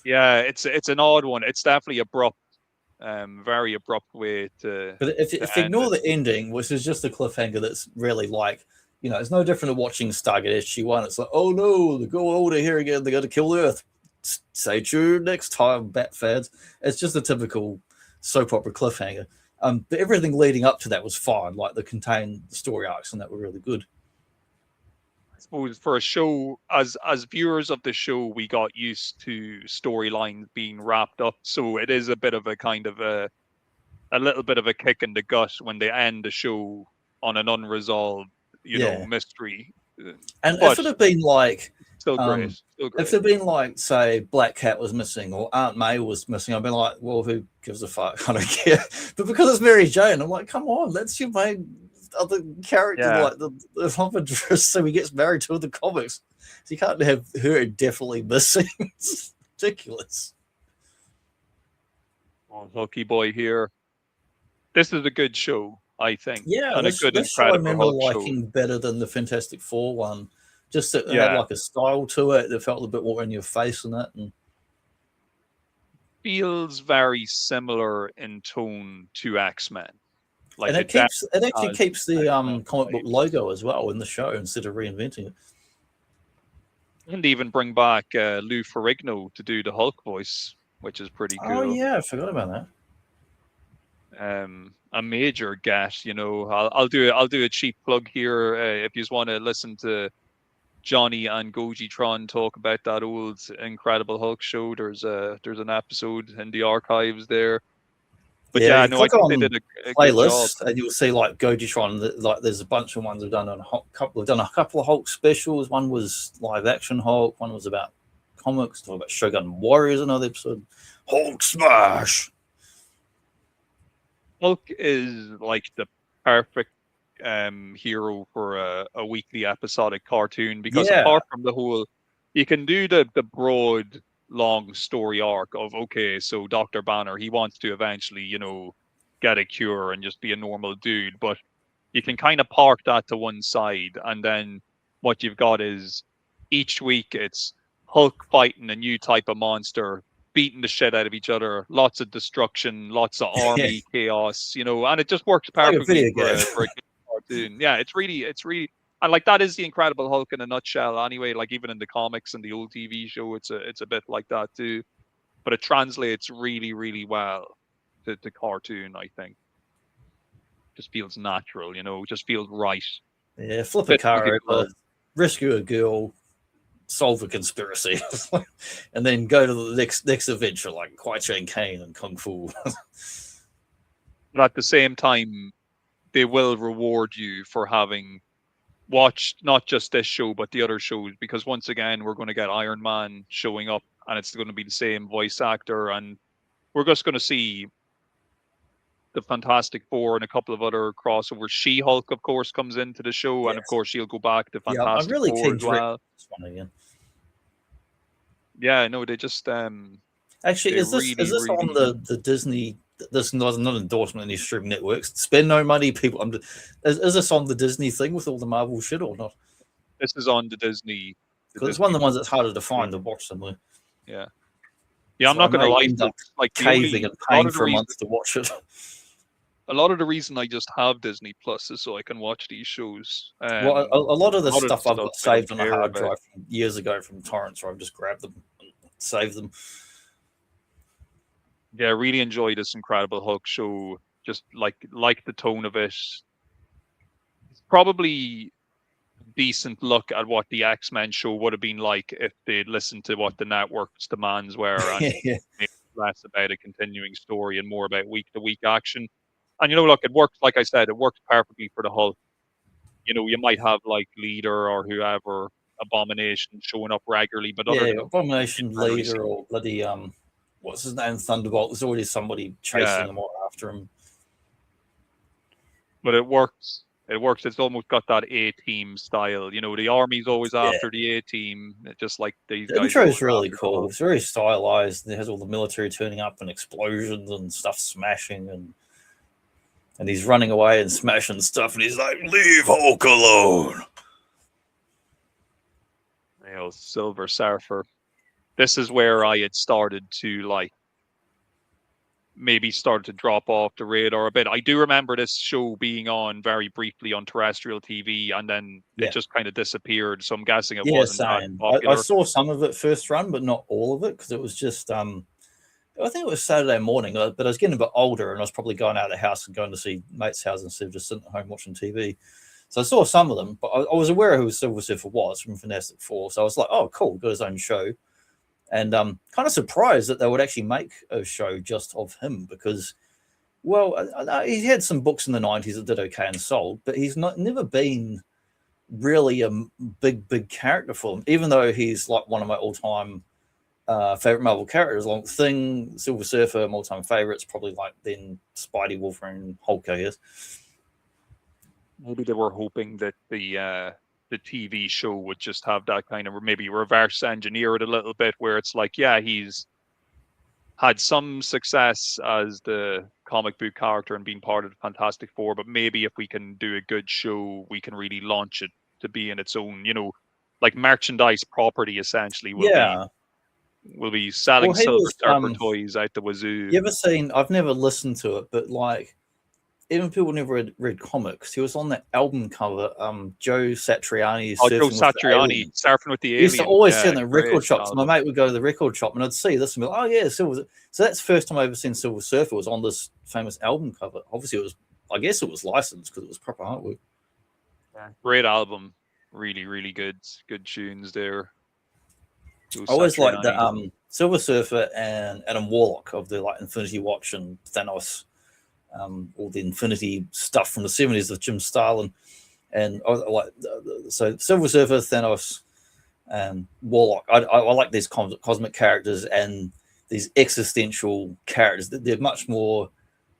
Yeah, it's an odd one. It's definitely abrupt, very abrupt way to. But if you ignore the ending, which is just a cliffhanger, that's really like, it's no different than watching Stargate SG-1. It's like, oh no, they go older here again. They got to kill Earth. stay tuned next time, Bat fans. It's just a typical soap opera cliffhanger. But everything leading up to that was fine. Like the contained story arcs and that were really good. I suppose for a show, as viewers of the show, we got used to storylines being wrapped up. So it is a bit of a kind of a little bit of a kick in the gut when they end the show on an unresolved, mystery. And if it had been like, still great. If there'd been like, say, Black Cat was missing or Aunt May was missing, I'd be like, well, who gives a fuck? I don't care. But because it's Mary Jane, I'm like, come on, that's your main other character, like the love interest, so he gets married to in the comics. So you can't have her definitely missing. It's ridiculous. Oh, lucky boy here. This is a good show, I think. Yeah, and this show I remember liking better than the Fantastic Four one. Just that it had like a style to it that felt a bit more in your face and that. And feels very similar in tone to X-Men. Like and it actually keeps the comic book logo as well in the show instead of reinventing it. And even bring back Lou Ferrigno to do the Hulk voice, which is pretty cool. Oh yeah, I forgot about that. A major get, I'll do a cheap plug here. If you just want to listen to Johnny and Gojitron talk about that old Incredible Hulk show, there's an episode in the archives there. But I think they did a playlist, good job. And you'll see like Gojitron. Like there's a bunch of ones we've done on we've done a couple of Hulk specials. One was live action Hulk. One was about comics. Talk about Shogun Warriors. Another episode, Hulk Smash. Hulk is like the perfect hero for a weekly episodic cartoon because apart from the whole, you can do the broad long story arc of so Dr. Banner, he wants to eventually get a cure and just be a normal dude, but you can kind of park that to one side, and then what you've got is each week it's Hulk fighting a new type of monster, beating the shit out of each other, lots of destruction, lots of army chaos, and it just works perfectly for a cartoon. Yeah, it's really, and like that is the Incredible Hulk in a nutshell. Anyway, like even in the comics and the old TV show, it's a bit like that too. But it translates really, really well to cartoon. I think just feels natural, just feels right. Yeah, flip a car over, rescue a girl, solve a conspiracy, and then go to the next adventure like Kwai Chang Kane and Kung Fu. But at the same time, they will reward you for having watched not just this show but the other shows, because once again we're going to get Iron Man showing up and it's going to be the same voice actor, and we're just going to see the Fantastic Four and a couple of other crossovers. She-Hulk, of course, comes into the show, and of course she'll go back to Fantastic I'm really Four as well. This one again. Yeah, no, they just actually is this on the Disney? This is not an endorsement in these streaming networks. Spend no money, people. Is this on the Disney thing with all the Marvel shit or not? This is on the Disney. Because it's one of the ones that's harder to find to watch somewhere. Yeah, I'm not going to lie. Like caving and paying for a month to watch it. A lot of the reason I just have Disney Plus is so I can watch these shows. Well, a lot of the stuff I've got saved on a hard drive from years ago from torrents, where I've just grabbed them and saved them. Yeah, I really enjoy this Incredible Hulk show. Just like the tone of it. It's probably a decent look at what the X-Men show would have been like if they'd listened to what the network's demands were and made less about a continuing story and more about week-to-week action. And look, it works. Like I said, it works perfectly for the Hulk. You might have like Leader or whoever, Abomination showing up regularly, but Abomination, Leader, or bloody what's his name, Thunderbolt. There's already somebody chasing him or after him. But it works. It works. It's almost got that A-team style. The army's always after the A-team, just like these guys. The intro is really cool. It's very stylized. It has all the military turning up and explosions and stuff smashing, and he's running away and smashing stuff, and he's like, "Leave Hulk alone." Silver Surfer. This is where I had started to like maybe started to drop off the radar a bit. I do remember this show being on very briefly on terrestrial TV, and then it just kind of disappeared. So I'm guessing it wasn't that same. popular. I saw some of it first run, but not all of it, because it was just I think it was Saturday morning, but I was getting a bit older, and I was probably going out of the house and going to see mates' house instead of just sitting at home watching TV. So I saw some of them, but I was aware who Silver Surfer was from Fantastic Four. So I was like, oh, cool, got his own show. And kind of surprised that they would actually make a show just of him, because, well, he had some books in the 90s that did okay and sold, but he's never been really a big character for him, even though he's like one of my all-time favorite Marvel characters, along with Thing, Silver Surfer, my all-time favorites, probably like then Spidey, Wolverine, Hulk, I guess. Maybe they were hoping that the TV show would just have that kind of maybe reverse engineer it a little bit, where it's like, yeah, he's had some success as the comic book character and being part of the Fantastic Four, but maybe if we can do a good show, we can really launch it to be in its own, like merchandise property, essentially. We'll be selling Silver Surfer toys out the wazoo. You ever seen, I've never listened to it, but like, even people never read comics. He was on that album cover. Joe Satriani. Joe Satriani, Surfing with the Aliens. He used to always see in the record shop. So my mate would go to the record shop and I'd see this and be like, oh yeah, Silver. So that's the first time I ever seen Silver Surfer was on this famous album cover. Obviously, it was. I guess it was licensed because it was proper artwork. Yeah. Great album, really good tunes there. I always liked the Silver Surfer and Adam Warlock of the like Infinity Watch and Thanos. All the Infinity stuff from the 70s of Jim Starlin, and I like so Silver Surfer, Thanos, and Warlock. I like these cosmic characters and these existential characters. They're much more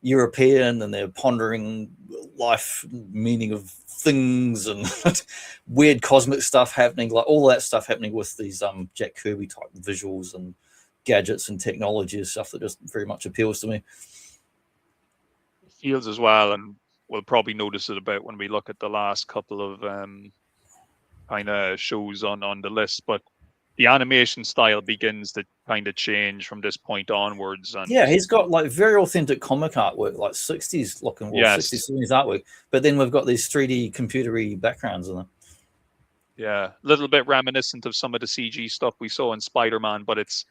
European, and they're pondering life, meaning of things, and weird cosmic stuff happening. Like all that stuff happening with these Jack Kirby type visuals and gadgets and technology and stuff that just very much appeals to me. Feels as well, and we'll probably notice it about when we look at the last couple of kind of shows on the list, but the animation style begins to kind of change from this point onwards. And yeah, he's got like very authentic comic artwork, like 60s looking, 60s, 70s artwork, but then we've got these 3D computery backgrounds in them. Yeah, a little bit reminiscent of some of the CG stuff we saw in Spider-Man, but it's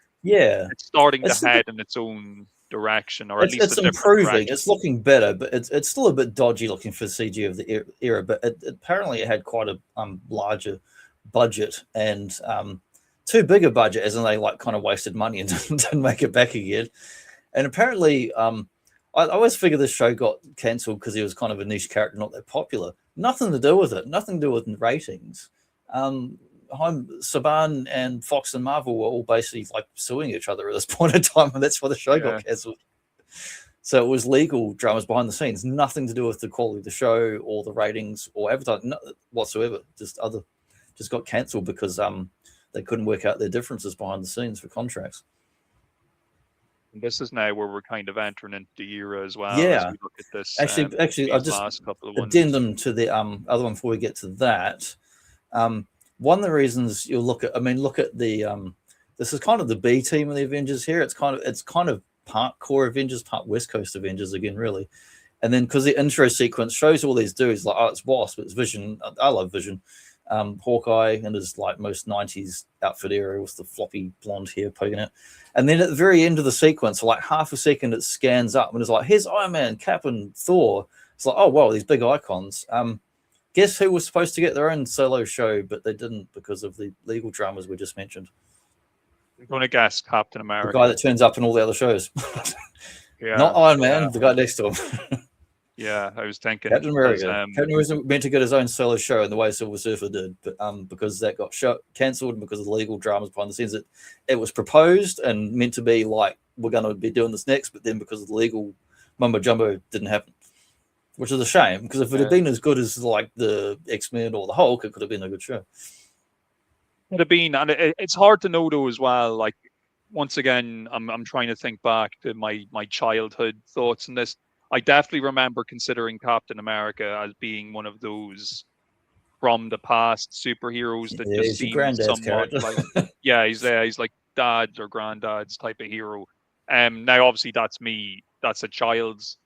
starting to head in its own direction, or at least it's improving. It's looking better, but it's still a bit dodgy looking for CG of the era. But apparently, it had quite a larger budget and too big a budget, as in they like kind of wasted money and didn't make it back again. And apparently, I always figured this show got cancelled because he was kind of a niche character, not that popular. Nothing to do with it. Nothing to do with ratings. Saban and Fox and Marvel were all basically like suing each other at this point in time, and that's why the show got cancelled. So it was legal dramas behind the scenes, nothing to do with the quality of the show or the ratings or advertising whatsoever. Just got cancelled because they couldn't work out their differences behind the scenes for contracts. And this is now where we're kind of entering into the era as well. Yeah, as we look at this, actually, I just addendum to the other one before we get to that. One of the reasons you'll look at the this is kind of the B team of the Avengers here. It's kind of part core Avengers, part West Coast Avengers again, really. And then because the intro sequence shows all these dudes, like, oh, it's Wasp, it's Vision. I love Vision. Hawkeye and his like most 90s outfit era with the floppy blonde hair poking out. And then at the very end of the sequence, for like half a second, it scans up and it's like, here's Iron Man, Cap, and Thor. It's like, oh, wow, these big icons. Guess who was supposed to get their own solo show, but they didn't because of the legal dramas we just mentioned? I'm going to guess Captain America. The guy that turns up in all the other shows. Not Iron Man, the guy next to him. Yeah, I was thinking Captain America. Captain America was meant to get his own solo show in the way Silver Surfer did, but because that got cancelled and because of the legal dramas behind the scenes, it was proposed and meant to be like, we're going to be doing this next, but then because of the legal mumbo jumbo, didn't happen. Which is a shame, because if it had been as good as like the X-Men or the Hulk, it could have been a good show. Could have been, and it's hard to know though as well. Like once again, I'm trying to think back to my childhood thoughts on this. I definitely remember considering Captain America as being one of those from the past superheroes that just seem somewhat like he's like dad's or granddad's type of hero. Now obviously that's me that's a child's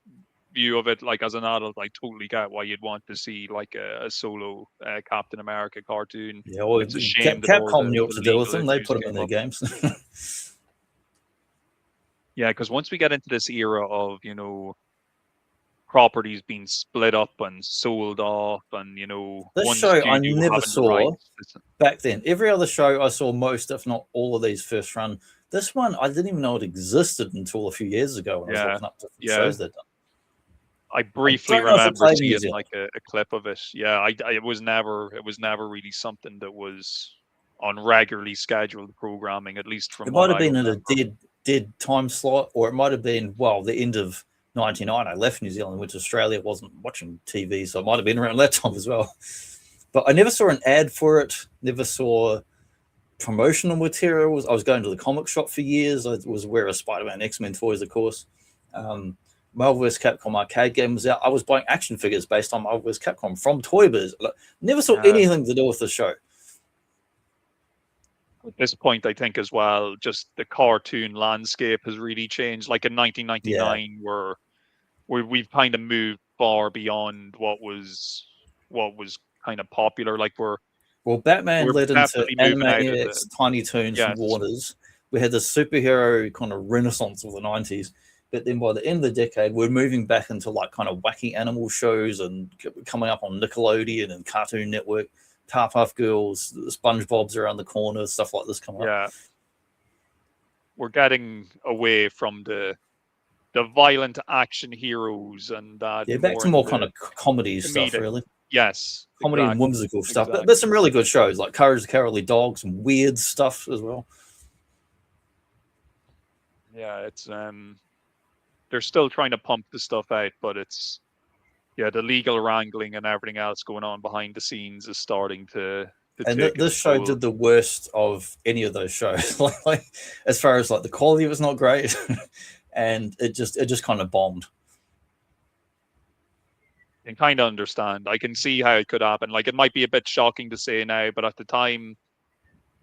view of it. Like as an adult, I totally get why you'd want to see like a solo Captain America cartoon. Yeah, well, It's a shame that all Capcom knew what the to do with legal them. They issues put them came in their up. games. Yeah, because once we get into this era of, properties being split up and sold off, and This one show I studio never having the saw rights. back then. Every other show I saw most, if not all of these first run. This one I didn't even know it existed until a few years ago when I was Yeah, looking up different yeah. shows they'd done. I briefly don't know if it remember played in New seeing Zealand. like a clip of it. Yeah, it was never really something that was on regularly scheduled programming, at least from It what might have I been in remember. a dead time slot, or it might have been the end of '99. I left New Zealand, went to Australia, wasn't watching TV, so it might have been around that time as well. But I never saw an ad for it. Never saw promotional materials. I was going to the comic shop for years. I was aware of Spider-Man, X-Men toys, of course. Marvel vs. Capcom arcade game was out. I was buying action figures based on Marvel vs. Capcom from Toy Biz. Never saw anything to do with the show. At this point, I think as well, just the cartoon landscape has really changed. Like in 1999, we've kind of moved far beyond what was kind of popular. Like we're Batman led into definitely moving out of Animaniacs, Tiny Toons, and yes, Warners. We had the superhero kind of renaissance of the 90s. But then by the end of the decade, we're moving back into like kind of wacky animal shows and coming up on Nickelodeon and Cartoon Network, Powerpuff Girls, SpongeBob's around the corner, stuff like this coming up. yeah. We're getting away from the violent action heroes and that. Yeah, back to more kind of comedy stuff, really. Yes, comedy and whimsical stuff. But some really good shows like Courage the Cowardly Dog, some weird stuff as well. Yeah, it's they're still trying to pump the stuff out, but it's the legal wrangling and everything else going on behind the scenes is starting to and this show did the worst of any of those shows. like as far as like the quality was not great, and it just kind of bombed. I can kind of understand. I can see how it could happen. Like it might be a bit shocking to say now, but at the time,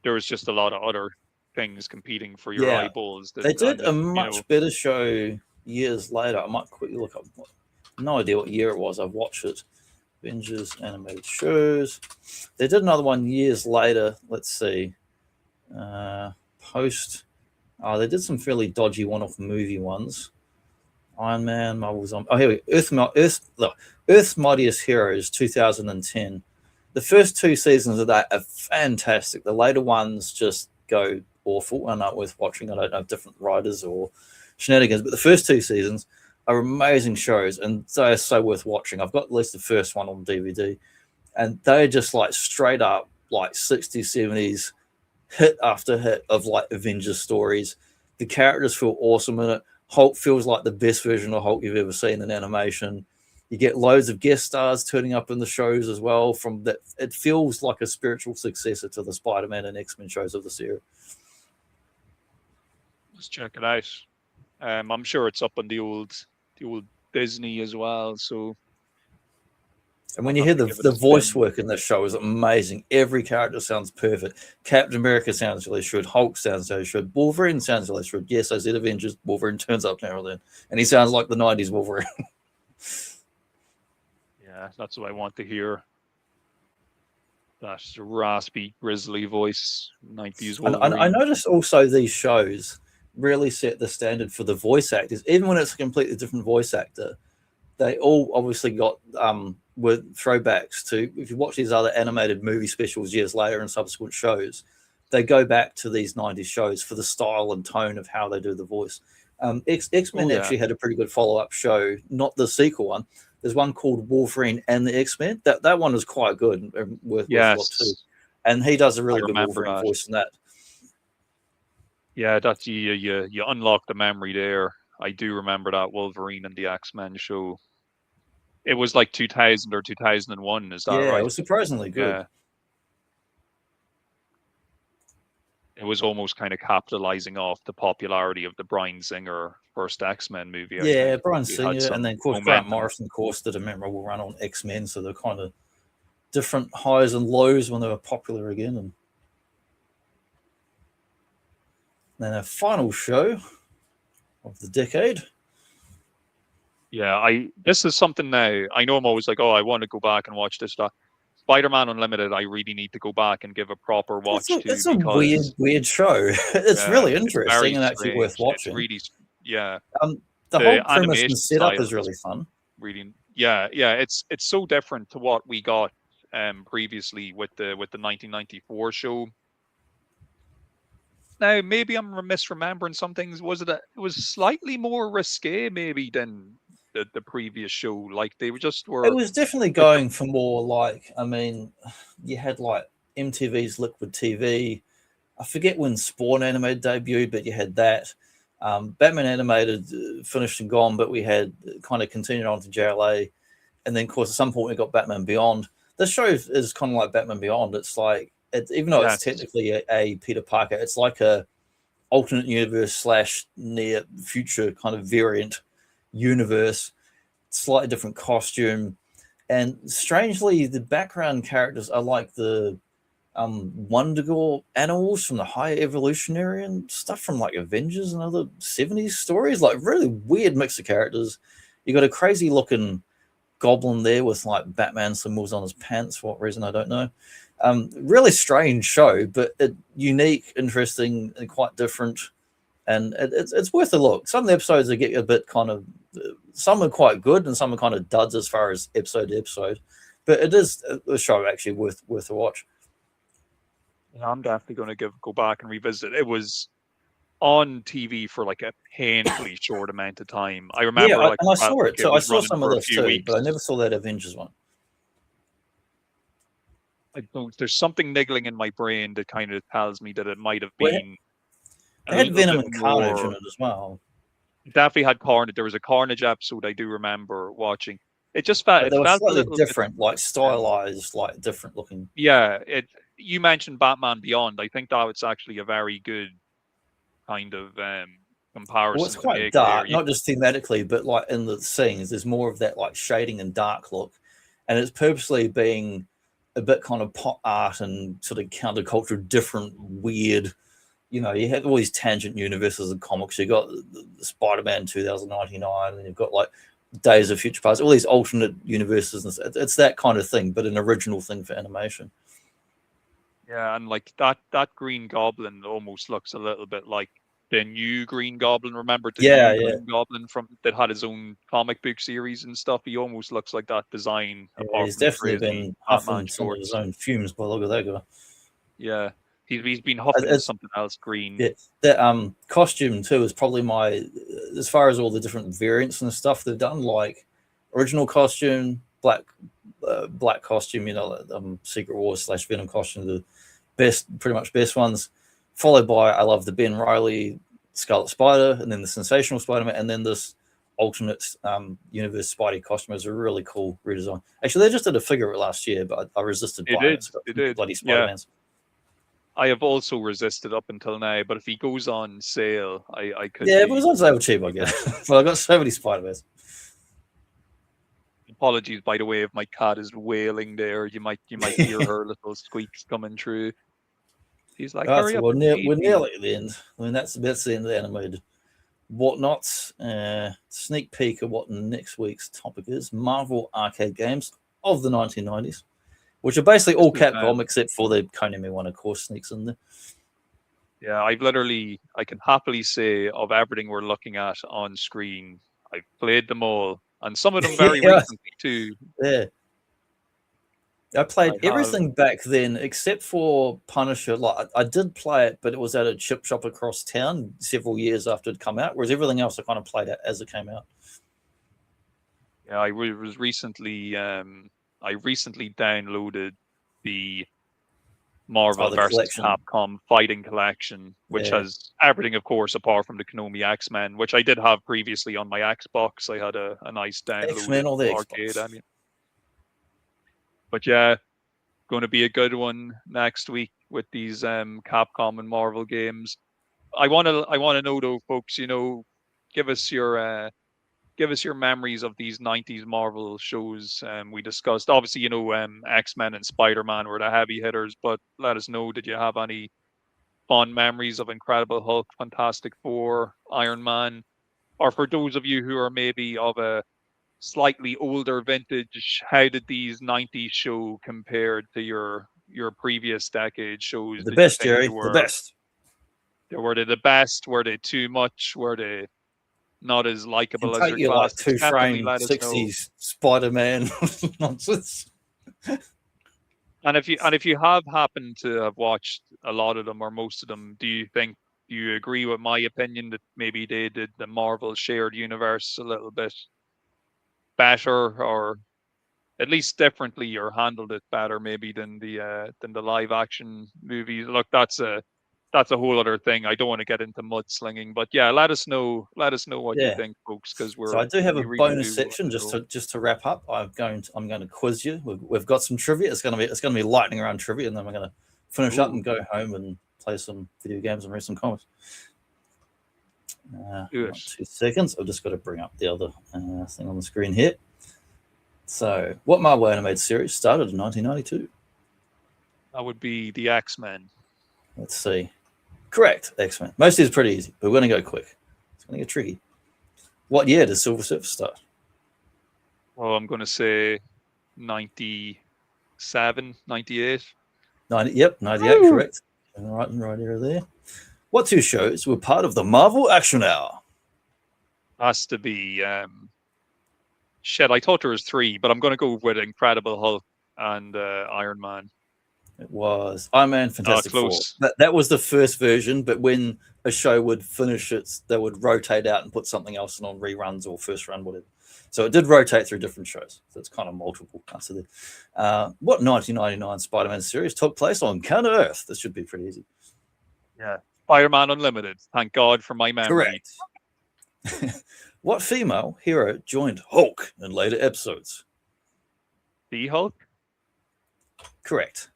there was just a lot of other things competing for your eyeballs. They did a much better show years later. I might quickly look up. No idea what year it was. I've watched it. Avengers animated shows. They did another one years later. Let's see. Post. They did some fairly dodgy one-off movie ones. Iron Man, Marvel Zombie. Oh, here we go. Earth's Mightiest Heroes, 2010. The first 2 seasons of that are fantastic. The later ones just go awful and not worth watching. I don't know if different writers or shenanigans, but the first 2 seasons are amazing shows and they are so worth watching. I've got at least the first one on DVD, and they're just like straight up like 60s, 70s hit after hit of like Avengers stories. The characters feel awesome in it. Hulk feels like the best version of Hulk you've ever seen in animation. You get loads of guest stars turning up in the shows as well. From that, it feels like a spiritual successor to the Spider-Man and X-Men shows of this era. Let's check it out. I'm sure it's up on the old Disney as well. So, and when you hear the voice work in this show is amazing. Every character sounds perfect. Captain America sounds really good. Hulk sounds really good. Wolverine sounds really good. Yes, I said Avengers. Wolverine turns up now and then, and he sounds like the '90s Wolverine. Yeah, that's what I want to hear. That's a raspy, grisly voice. 90s Wolverine. I noticed also these shows really set the standard for the voice actors. Even when it's a completely different voice actor, they all obviously got with throwbacks to, if you watch these other animated movie specials years later and subsequent shows, they go back to these 90s shows for the style and tone of how they do the voice. X-Men actually had a pretty good follow-up show, not the sequel one. There's one called Wolverine and the X-Men. That one is quite good and worth a lot too. And he does a really good Wolverine voice in that. Yeah, that's you unlock the memory there. I do remember that Wolverine and the X-Men show. It was like 2000 or 2001, is that right? Yeah, it was surprisingly good. Yeah. It was almost kind of capitalizing off the popularity of the Bryan Singer first X-Men movie. Yeah, Bryan Singer, and then of course Grant Morrison, of course, did a memorable run on X-Men, so they're kind of different highs and lows when they were popular again. And then our final show of the decade, Yeah, this is something now. I know I'm always like, oh, I want to go back and watch this stuff. Spider-Man Unlimited, I really need to go back and give a proper watch to, It's a because weird show. It's really it's very interesting and actually worth strange. It's watching. really, yeah. The The whole premise and animation setup style is is really fun. really, yeah. It's so different to what we got previously with the 1994 show. Now, maybe I'm misremembering some things. It was slightly more risque, maybe, than the previous show. Like they It were was definitely with the going for more like, I mean, you had like MTV's Liquid TV. I forget when Spawn Animated debuted, but you had that. Batman Animated finished and gone, but we had kind of continued on to JLA. And then, of course, at some point we got Batman Beyond. This show is kind of like Batman Beyond. It's like, even though it's yes, technically a Peter Parker, it's like a alternate universe / near future kind of variant universe, slightly different costume. And strangely, the background characters are like the Wondergore animals from the High Evolutionary and stuff from like Avengers and other 70s stories. Like really weird mix of characters. You got a crazy looking goblin there with like Batman symbols on his pants for what reason I don't know. Really strange show, but unique, interesting, and quite different. And it's worth a look. Some of the episodes that get a bit kind of, some are quite good and some are kind of duds as far as episode to episode. But it is a show actually worth a watch. yeah, I'm definitely going to go back and revisit. It was on TV for like a painfully short amount of time. I Yeah, remember, like, and I felt saw like it it too. I was saw running some of for a this few too, weeks. but I never saw that Avengers one. There's something niggling in my brain that kind of tells me that it might have Well, been it a had little Venom bit and Carnage in more. it as well, Definitely had Carnage. There was a Carnage episode I do remember watching. but It they were felt a slightly little bit. different, like Um, stylized, like different looking. yeah, it. You mentioned Batman Beyond. I think that was actually a very good kind of Well, it's comparison to quite make there. dark, not just thematically, but like in the scenes, there's more of that like shading and dark look, and it's purposely being a bit kind of pop art and sort of counterculture, different, weird. You know, you have all these tangent universes of comics. You got the Spider-Man 2099, and you've got like Days of Future Past, all these alternate universes. And it's that kind of thing, but an original thing for animation. Yeah, and like that Green Goblin almost looks a little bit like the new Green Goblin. Remember the Yeah, new yeah, Green Goblin from that had his own comic book series and stuff? He almost looks like that design, yeah. apart He's from the definitely crazy been Batman huffing some of his shorts. own fumes by the look of that guy. Yeah, he's been huffing It's something else green. Yeah, that costume too is probably my, as far as all the different variants and stuff they've done, like original costume, black costume, you know, Secret Wars / Venom costume, the pretty much best ones, followed by I love the Ben Reilly Scarlet Spider, and then the Sensational Spider-Man, and then this alternate universe Spidey costume is a really cool redesign. Actually, they just did a figure of it last year, but I resisted They buying did, it. It's got they did. bloody Yeah, Spider-Mans. I have also resisted up until now, but if he goes on sale, I could Yeah, but it be. was on sale cheap, I guess. But I got so many Spider-Mans. Apologies, by the way, if my cat is wailing there. You might hear her little squeaks coming through. He's like, Oh, hurry so up we're, and feed we're me. nearly at the end. I mean, that's the end of the animated whatnots. Sneak peek of what next week's topic is: Marvel arcade games of the 1990s, which are basically all This is, Capcom except for the Konami one, of course, sneaks in there. yeah, I can happily say of everything we're looking at on screen, I've played them all, and some of them very Yeah, recently too. yeah. I I played have, everything back then except for Punisher. Like I did play it, but it was at a chip shop across town several years after it come out. Whereas everything else I kind of played it as it came out. yeah, was recently, I recently downloaded the Oh, Marvel the versus collection. Capcom Fighting Collection, which Yeah. has everything, of course, apart from the Konami X-Men, which I did have previously on my Xbox. I had a nice downloaded X-Men or the arcade. Xbox. I mean, but yeah, going to be a good one next week with these Capcom and Marvel games. I want to know though, folks. You know, give us your give us your memories of these '90s Marvel shows we discussed. Obviously, you know, X-Men and Spider-Man were the heavy hitters, but let us know, did you have any fond memories of Incredible Hulk, Fantastic Four, Iron Man, or for those of you who are maybe of a slightly older vintage, how did these 90s show compared to your previous decade shows? The Did you best, think Jerry. The best. Were they the best? Were they too much? Were they not as likable as Take their you like classics? Definitely two-frame let us know. 60s Spider-Man nonsense. And if you have happened to have watched a lot of them or most of them, do you agree with my opinion that maybe they did the Marvel shared universe a little bit better, or at least differently, or handled it better maybe than the live action movies? Look, that's a whole other thing. I don't want to get into mudslinging, but yeah, let us know what you think, folks, because So I do have a really bonus do want section to know. just to wrap up. I'm going to quiz you. We've got some trivia. It's going to be lightning round trivia, and then we're going to finish up and go home and play some video games and read some comics. 2 seconds. I've just got to bring up the other thing on the screen here. So, what Marvel animated series started in 1992? That would be the X-Men. Let's see. Correct, X-Men. Most of these are pretty easy, but we're going to go quick. It's going to get tricky. What year did Silver Surfer start? Well, I'm going to say 97, 98. 98, Woo! Correct. Right here there. What 2 shows were part of the Marvel Action Hour? Has to be shit. I thought there was 3, but I'm going to go with Incredible Hulk and Iron Man. It was Iron Man, Fantastic Four. Close. That was the first version, but when a show would finish it, they would rotate out and put something else on reruns or first run, whatever. So it did rotate through different shows. So it's kind of multiple answer there. What 1999 Spider-Man series took place on Counter-Earth? This should be pretty easy. Yeah. Spider-Man Unlimited. Thank God for my memory. Correct. What female hero joined Hulk in later episodes? The Hulk? Correct.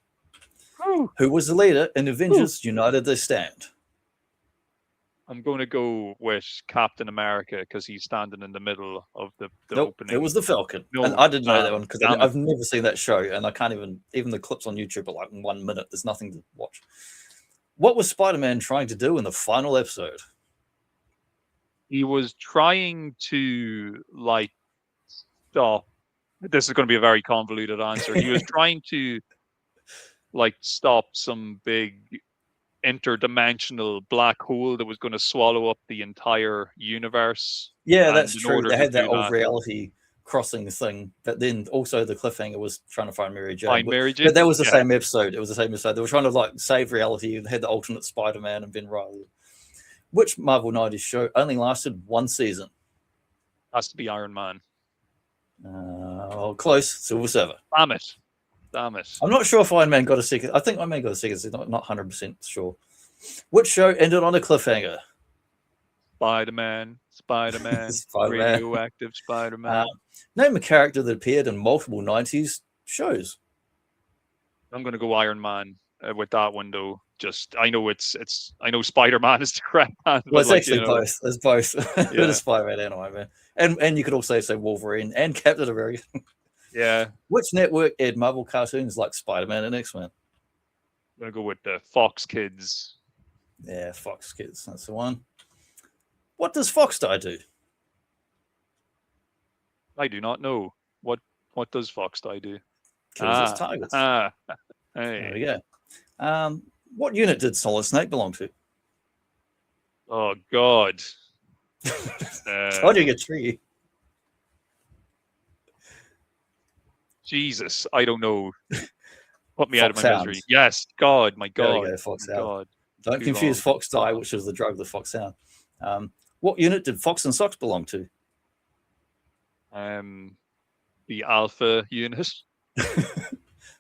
Who was the leader in Avengers United They Stand? I'm going to go with Captain America because he's standing in the middle of the opening. It was the Falcon. No, and I didn't know that one because I've never seen that show, and I can't even the clips on YouTube are like 1 minute. There's nothing to watch. What was Spider-Man trying to do in the final episode? He was trying to stop. This is going to be a very convoluted answer. He was trying to stop some big interdimensional black hole that was going to swallow up the entire universe. Yeah, that's true. They had that old reality crossing thing, but then also the cliffhanger was trying to find Mary Jane. But that was the same episode. It was the same episode. They were trying to save reality. They had the alternate Spider-Man and Ben Reilly. Which Marvel 90s show only lasted 1 season? Has to be Iron Man. Close. Silver Surfer. Damn it. I'm not sure if Iron Man got a second. I think Iron Man got a second. So not 100% sure. Which show ended on a cliffhanger? Spider-Man. Radioactive Spider-Man. Name a character that appeared in multiple 90s shows. I'm going to go Iron Man with that one, though. I know I know Spider-Man is the correct answer. Well, it's actually both. There's both. Yeah. Bit of Spider-Man and Iron Man. And you could also say Wolverine and Captain America. Yeah. Which network aired Marvel cartoons like Spider-Man and X-Men? I'm going to go with the Fox Kids. Yeah, Fox Kids. That's the one. What does Fox Die do? I do not know. What does Fox Die do? Kills its targets. Hey. There we go. What unit did Solid Snake belong to? Oh, God. How do you get tricky? Jesus, I don't know. Put me Fox out of my Sounds. misery. Yes, God, my God. There we go, Fox Sound. God. Don't confuse Fox Die, which is the drug, the Fox Sound. What unit did Fox and Sox belong to? The Alpha unit.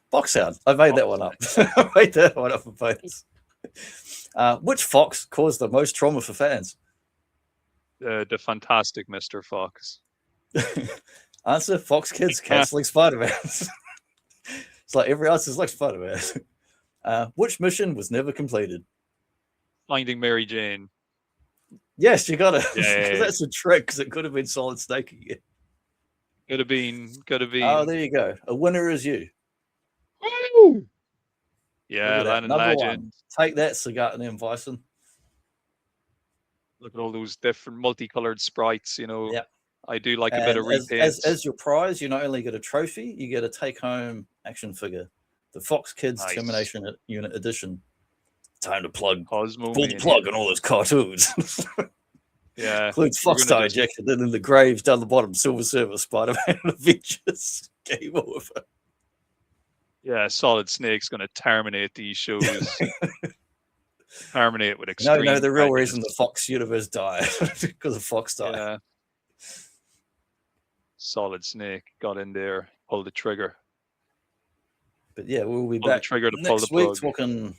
Fox Sound. I made that one up. I made that one up for both. Which Fox caused the most trauma for fans? The fantastic Mr. Fox. Answer: Fox Kids canceling Spider-Man. It's like every answer is like Spider-Man. Which mission was never completed? Finding Mary Jane. Yes, you got it. Yeah. That's a trick because it could have been Solid Snake again. Could have been. Oh, there you go. A winner is you. Woo! Yeah, Land and Legend. One. Take that, Sagat and M. Bison. Look at all those different multicolored sprites, Yeah. I do like a And bit of repaints. as your prize, you not only get a trophy, you get a take-home action figure, the Fox Kids Nice. Termination Unit Edition. Time to pull the Cosmomania. plug on all those cartoons. Yeah. Includes Fox Star Ejected, and then the graves down the bottom, Silver Surfer, Spider-Man, and Avengers. Game over. Yeah, Solid Snake's going to terminate these shows. Terminate with extreme. No, the real prejudice. reason the Fox universe died because of Fox Star. Yeah. Solid Snake got in there, pulled the trigger. But yeah, we'll be Pull the back trigger to pull next the week plug. talking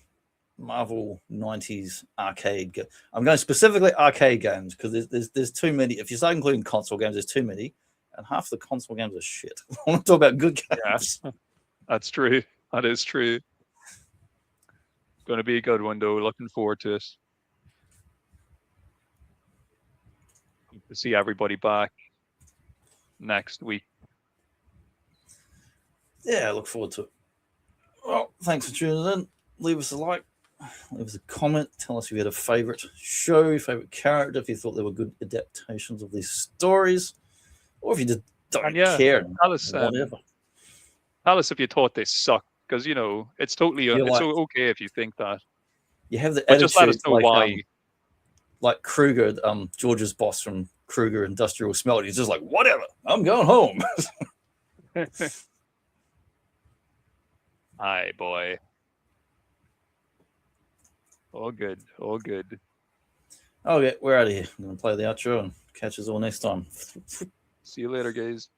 Marvel 90s arcade. I'm going specifically arcade games because there's too many. If you start including console games, there's too many, and half the console games are shit. I want to talk about good games. Yeah, that's true. That is true. Going to be a good one, though. Looking forward to it. To see everybody back next week. Yeah, I look forward to it. Well, thanks for tuning in. Leave us a like, leave us a comment. Tell us if you had a favorite show, favorite character, if you thought there were good adaptations of these stories, or if you just don't care. Tell us, whatever. Tell us if you thought they sucked, because it's totally okay if you think that. You have the but attitude, just let us know why. Like Kruger, George's boss from Kruger Industrial Smelt. He's just like, whatever, I'm going home. Aye, boy. All good. All good. Okay, we're out of here. I'm going to play the outro and catch us all next time. See you later, guys.